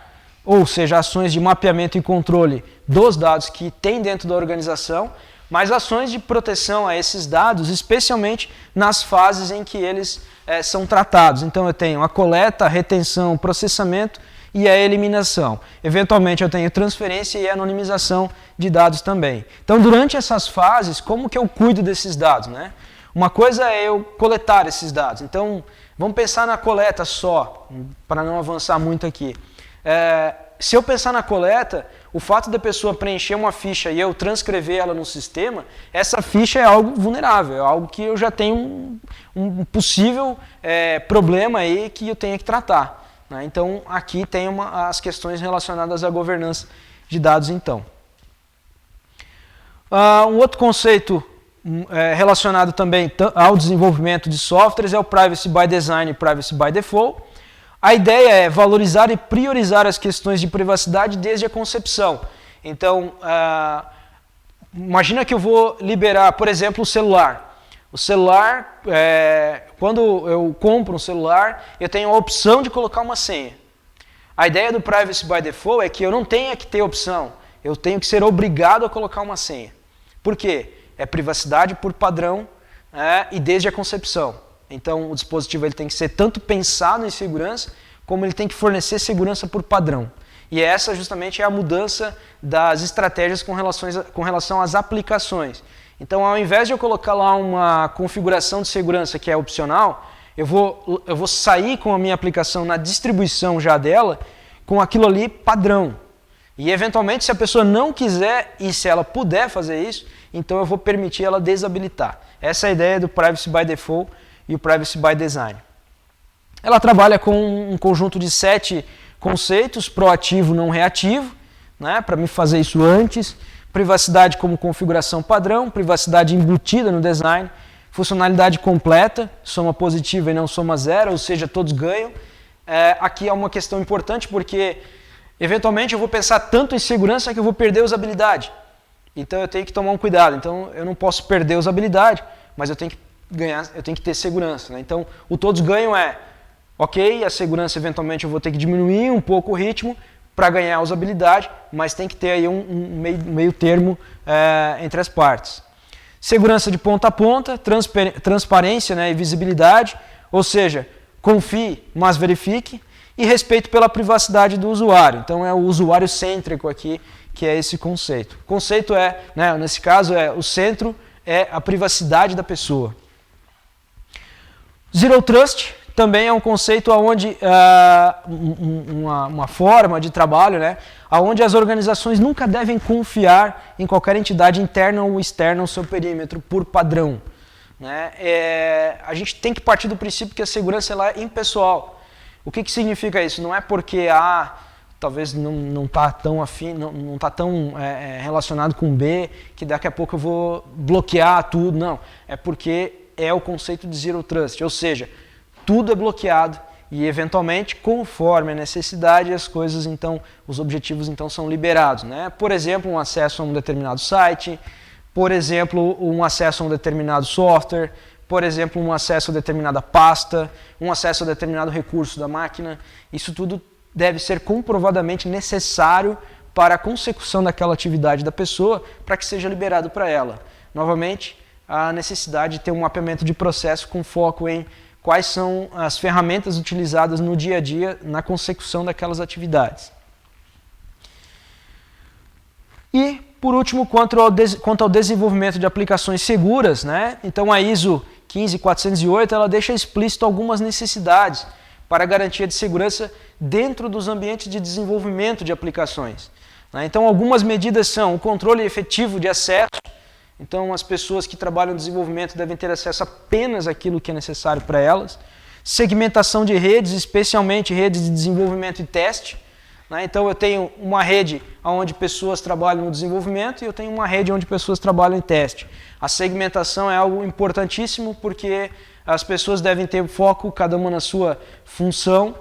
ou seja, ações de mapeamento e controle dos dados que tem dentro da organização, mas ações de proteção a esses dados, especialmente nas fases em que eles são tratados. Então eu tenho a coleta, a retenção, o processamento e a eliminação. Eventualmente eu tenho transferência e anonimização de dados também. Então durante essas fases, como que eu cuido desses dados, né? Uma coisa é eu coletar esses dados. Então vamos pensar na coleta só, para não avançar muito aqui. Se eu pensar na coleta, o fato da pessoa preencher uma ficha e eu transcrever ela no sistema, essa ficha é algo vulnerável, é algo que eu já tenho um possível problema aí que eu tenho que tratar. Né? Então, aqui tem as questões relacionadas à governança de dados, então. Um outro conceito relacionado também ao desenvolvimento de softwares é o Privacy by Design e Privacy by Default. A ideia é valorizar e priorizar as questões de privacidade desde a concepção. Então, imagina que eu vou liberar, por exemplo, o celular. O celular, quando eu compro um celular, eu tenho a opção de colocar uma senha. A ideia do Privacy by Default é que eu não tenha que ter opção, eu tenho que ser obrigado a colocar uma senha. Por quê? É privacidade por padrão e desde a concepção. Então, o dispositivo ele tem que ser tanto pensado em segurança, como ele tem que fornecer segurança por padrão. E essa justamente é a mudança das estratégias com relação às aplicações. Então, ao invés de eu colocar lá uma configuração de segurança que é opcional, eu vou sair com a minha aplicação na distribuição já dela, com aquilo ali padrão. E, eventualmente, se a pessoa não quiser e se ela puder fazer isso, então eu vou permitir ela desabilitar. Essa é a ideia do Privacy by Default e o Privacy by Design. Ela trabalha com um conjunto de 7 conceitos, proativo, não reativo, né, para me fazer isso antes, privacidade como configuração padrão, privacidade embutida no design, funcionalidade completa, soma positiva e não soma zero, ou seja, todos ganham. Aqui é uma questão importante porque, eventualmente, eu vou pensar tanto em segurança que eu vou perder usabilidade. Então eu tenho que tomar um cuidado. Então eu não posso perder usabilidade, mas eu tenho que ter segurança. Né? Então o todos ganham ok, a segurança eventualmente eu vou ter que diminuir um pouco o ritmo para ganhar a usabilidade, mas tem que ter aí um meio termo entre as partes. Segurança de ponta a ponta, transparência, né, e visibilidade, ou seja, confie, mas verifique, e respeito pela privacidade do usuário. Então é o usuário cêntrico aqui, que é esse conceito. O conceito nesse caso, o centro é a privacidade da pessoa. Zero Trust também é um conceito onde uma forma de trabalho, né, onde as organizações nunca devem confiar em qualquer entidade interna ou externa ao seu perímetro por padrão. Né? A gente tem que partir do princípio que a segurança ela é impessoal. O que significa isso? Não é porque talvez não está tão afim, não está tão relacionado com B, que daqui a pouco eu vou bloquear tudo. Não, é porque é o conceito de Zero Trust, ou seja, tudo é bloqueado e, eventualmente, conforme a necessidade, as coisas, então, os objetivos, então, são liberados. Né? Por exemplo, um acesso a um determinado site, por exemplo, um acesso a um determinado software, por exemplo, um acesso a determinada pasta, um acesso a determinado recurso da máquina. Isso tudo deve ser comprovadamente necessário para a consecução daquela atividade da pessoa para que seja liberado para ela. Novamente, a necessidade de ter um mapeamento de processo com foco em quais são as ferramentas utilizadas no dia a dia na consecução daquelas atividades. E, por último, quanto ao desenvolvimento de aplicações seguras, né? Então a ISO 15408 ela deixa explícito algumas necessidades para a garantia de segurança dentro dos ambientes de desenvolvimento de aplicações. Né? Então algumas medidas são o controle efetivo de acesso. Então, as pessoas que trabalham no desenvolvimento devem ter acesso apenas àquilo que é necessário para elas. Segmentação de redes, especialmente redes de desenvolvimento e teste. Né? Então, eu tenho uma rede onde pessoas trabalham no desenvolvimento e eu tenho uma rede onde pessoas trabalham em teste. A segmentação é algo importantíssimo porque as pessoas devem ter foco, cada uma na sua função,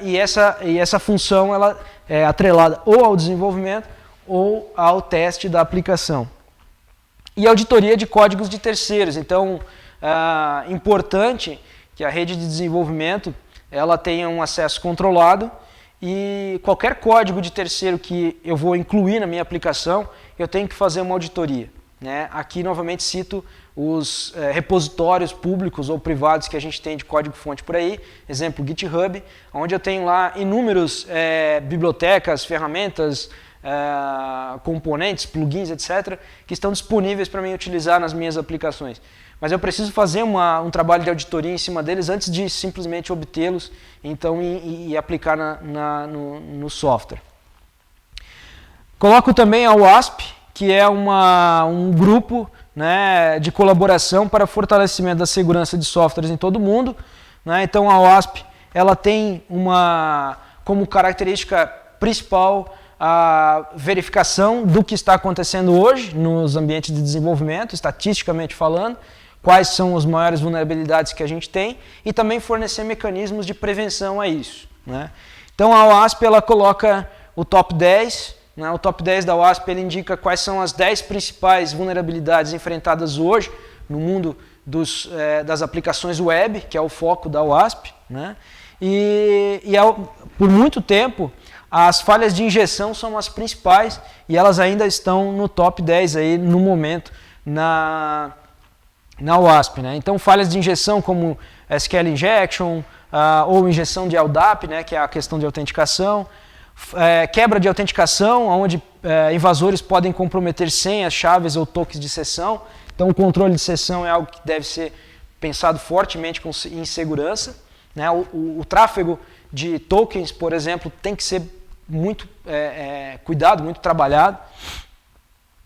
e essa função ela é atrelada ou ao desenvolvimento ou ao teste da aplicação. E auditoria de códigos de terceiros. Então, importante que a rede de desenvolvimento ela tenha um acesso controlado e qualquer código de terceiro que eu vou incluir na minha aplicação, eu tenho que fazer uma auditoria, né? Aqui novamente cito os repositórios públicos ou privados que a gente tem de código-fonte por aí, exemplo GitHub, onde eu tenho lá inúmeros bibliotecas, ferramentas, componentes, plugins, etc., que estão disponíveis para mim utilizar nas minhas aplicações. Mas eu preciso fazer um trabalho de auditoria em cima deles antes de simplesmente obtê-los então, e aplicar no software. Coloco também a WASP, que é um grupo, né, de colaboração para fortalecimento da segurança de softwares em todo o mundo, né? Então a WASP ela tem como característica principal a verificação do que está acontecendo hoje nos ambientes de desenvolvimento, estatisticamente falando, quais são as maiores vulnerabilidades que a gente tem e também fornecer mecanismos de prevenção a isso, né? Então a WASP ela coloca o top 10, né? O top 10 da WASP ele indica quais são as 10 principais vulnerabilidades enfrentadas hoje no mundo das aplicações web, que é o foco da WASP, né? Por muito tempo as falhas de injeção são as principais e elas ainda estão no top 10 aí no momento na WASP, né? Então falhas de injeção como SQL injection ou injeção de LDAP, né, que é a questão de autenticação, quebra de autenticação, onde invasores podem comprometer senhas, chaves ou tokens de sessão. Então o controle de sessão é algo que deve ser pensado fortemente em segurança, né? O tráfego de tokens, por exemplo, tem que ser muito cuidado, muito trabalhado.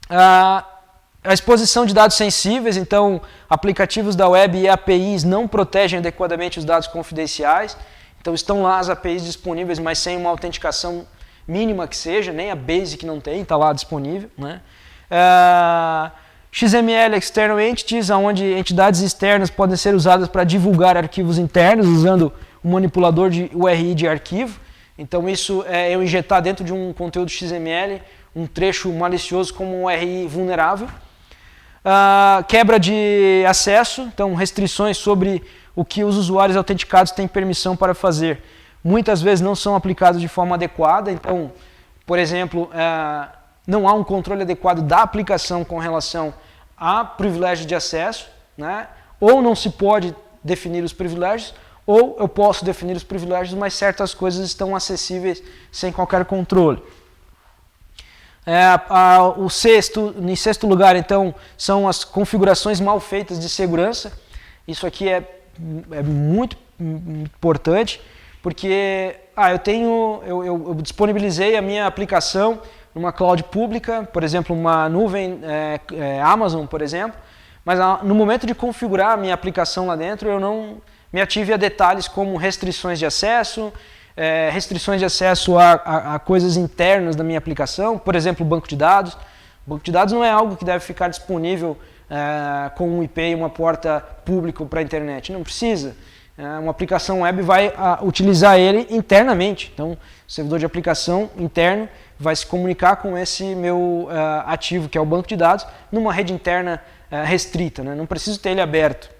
A exposição de dados sensíveis, então aplicativos da web e APIs não protegem adequadamente os dados confidenciais, então estão lá as APIs disponíveis, mas sem uma autenticação mínima que seja, nem a Basic não tem, está lá disponível, né? XML External Entities, onde entidades externas podem ser usadas para divulgar arquivos internos, usando um manipulador de URI de arquivo. Então isso é eu injetar dentro de um conteúdo XML um trecho malicioso como um URI vulnerável. Quebra de acesso, então restrições sobre o que os usuários autenticados têm permissão para fazer. Muitas vezes não são aplicados de forma adequada, então, por exemplo, não há um controle adequado da aplicação com relação a privilégios de acesso, né? Ou não se pode definir os privilégios, ou eu posso definir os privilégios, mas certas coisas estão acessíveis sem qualquer controle. Em sexto lugar, então, são as configurações mal feitas de segurança. Isso aqui é muito importante, porque eu disponibilizei a minha aplicação numa cloud pública, por exemplo, uma nuvem Amazon, por exemplo, mas no momento de configurar a minha aplicação lá dentro, eu não me ative a detalhes como restrições de acesso, a coisas internas da minha aplicação, por exemplo, banco de dados. O banco de dados não é algo que deve ficar disponível com um IP e uma porta pública para a internet, não precisa. Uma aplicação web vai utilizar ele internamente, então o servidor de aplicação interno vai se comunicar com esse meu ativo, que é o banco de dados, numa rede interna restrita, né? Não preciso ter ele aberto.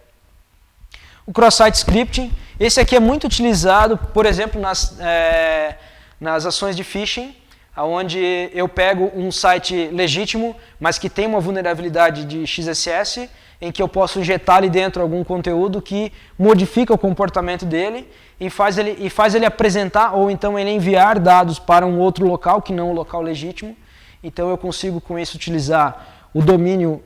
O cross-site scripting, esse aqui é muito utilizado, por exemplo, nas ações de phishing, onde eu pego um site legítimo, mas que tem uma vulnerabilidade de XSS, em que eu posso injetar ali dentro algum conteúdo que modifica o comportamento dele e faz ele apresentar, ou então ele enviar dados para um outro local, que não o local legítimo. Então eu consigo com isso utilizar o domínio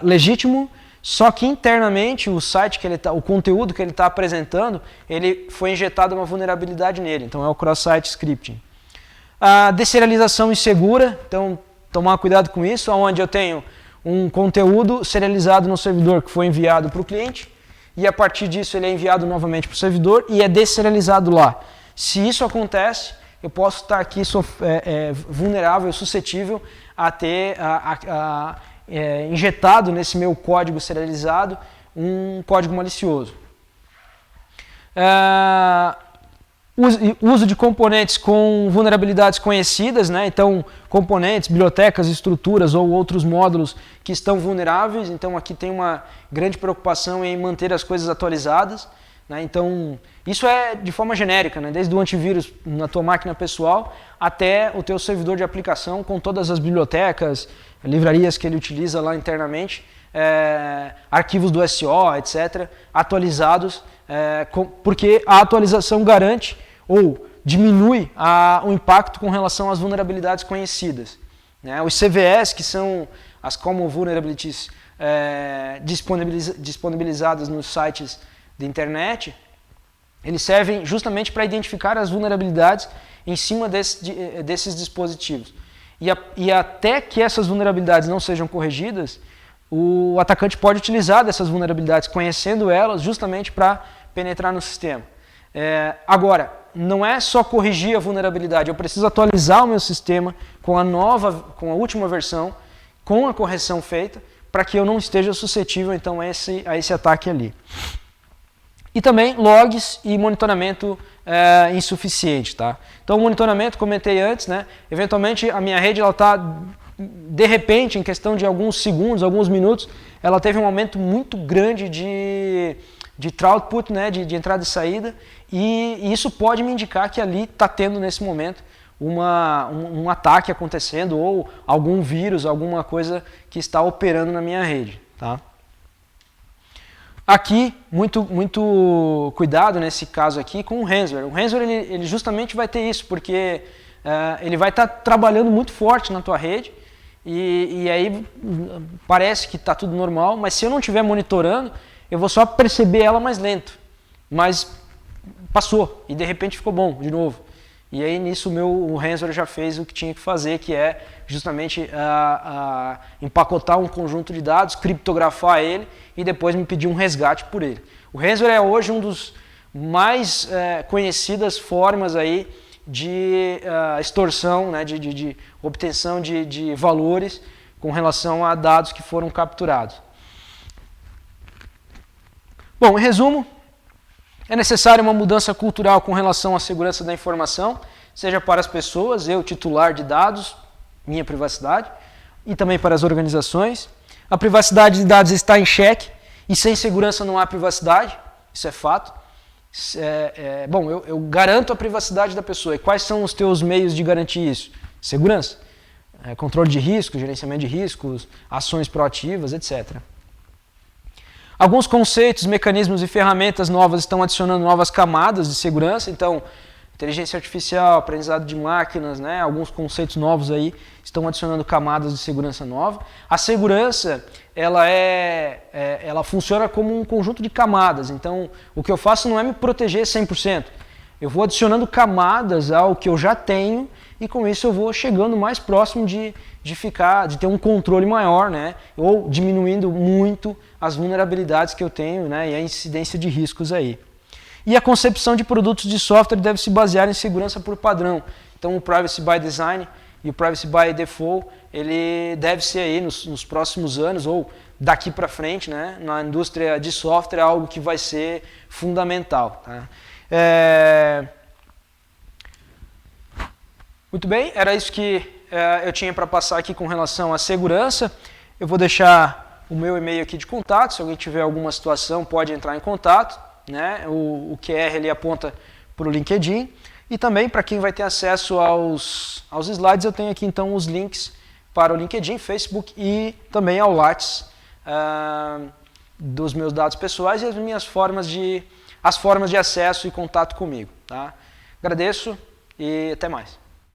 legítimo, só que internamente o conteúdo que ele está apresentando, ele foi injetado uma vulnerabilidade nele, então é o cross-site scripting. A deserialização insegura, então tomar cuidado com isso, onde eu tenho um conteúdo serializado no servidor que foi enviado para o cliente, e a partir disso ele é enviado novamente para o servidor e é deserializado lá. Se isso acontece, eu posso estar aqui vulnerável, suscetível a ter injetado nesse meu código serializado um código malicioso. Uso de componentes com vulnerabilidades conhecidas, né? Então componentes, bibliotecas, estruturas ou outros módulos que estão vulneráveis. Então aqui tem uma grande preocupação em manter as coisas atualizadas, né? Então, isso é de forma genérica, né? Desde o antivírus na tua máquina pessoal até o teu servidor de aplicação com todas as bibliotecas, livrarias que ele utiliza lá internamente, arquivos do SO, etc., atualizados, porque a atualização garante ou diminui o impacto com relação às vulnerabilidades conhecidas, né? Os CVEs, que são as Common Vulnerabilities disponibilizadas nos sites de internet, eles servem justamente para identificar as vulnerabilidades em cima desses dispositivos. E até que essas vulnerabilidades não sejam corrigidas, o atacante pode utilizar dessas vulnerabilidades, conhecendo elas, justamente para penetrar no sistema. Agora, não é só corrigir a vulnerabilidade, eu preciso atualizar o meu sistema com a última versão, com a correção feita, para que eu não esteja suscetível então a esse ataque ali. E também logs e monitoramento insuficiente, tá? Então o monitoramento, comentei antes, né? Eventualmente a minha rede está, de repente, em questão de alguns segundos, alguns minutos, ela teve um aumento muito grande de throughput, né? de entrada e saída, e isso pode me indicar que ali está tendo nesse momento um ataque acontecendo ou algum vírus, alguma coisa que está operando na minha rede, tá? Aqui, muito cuidado nesse caso aqui com o ransomware. O ransomware ele justamente vai ter isso, porque ele vai estar trabalhando muito forte na tua rede e aí parece que está tudo normal, mas se eu não estiver monitorando, eu vou só perceber ela mais lento. Mas passou e de repente ficou bom de novo. E aí nisso o ransomware já fez o que tinha que fazer, que é justamente empacotar um conjunto de dados, criptografar ele e depois me pedir um resgate por ele. O ransomware é hoje um dos mais conhecidas formas aí de extorsão, né, de obtenção de valores com relação a dados que foram capturados. Bom, em resumo, é necessária uma mudança cultural com relação à segurança da informação, seja para as pessoas, eu titular de dados, minha privacidade, e também para as organizações. A privacidade de dados está em xeque e sem segurança não há privacidade, isso é fato. Bom, eu garanto a privacidade da pessoa. E quais são os teus meios de garantir isso? Segurança, controle de riscos, gerenciamento de riscos, ações proativas, etc. Alguns conceitos, mecanismos e ferramentas novas estão adicionando novas camadas de segurança, então inteligência artificial, aprendizado de máquinas, né, alguns conceitos novos aí estão adicionando camadas de segurança nova. A segurança, ela funciona como um conjunto de camadas, então o que eu faço não é me proteger 100%, eu vou adicionando camadas ao que eu já tenho e com isso eu vou chegando mais próximo de ter um controle maior, né, ou diminuindo muito as vulnerabilidades que eu tenho, né, e a incidência de riscos aí. E a concepção de produtos de software deve se basear em segurança por padrão. Então o Privacy by Design e o Privacy by Default, ele deve ser aí nos próximos anos ou daqui para frente, né, na indústria de software, algo que vai ser fundamental. Tá? Muito bem, era isso que eu tinha para passar aqui com relação à segurança. Eu vou deixar o meu e-mail aqui de contato, se alguém tiver alguma situação pode entrar em contato, né? O QR ali aponta para o LinkedIn e também para quem vai ter acesso aos slides eu tenho aqui então os links para o LinkedIn, Facebook e também ao Lattes dos meus dados pessoais e as formas de acesso e contato comigo. Tá? Agradeço e até mais.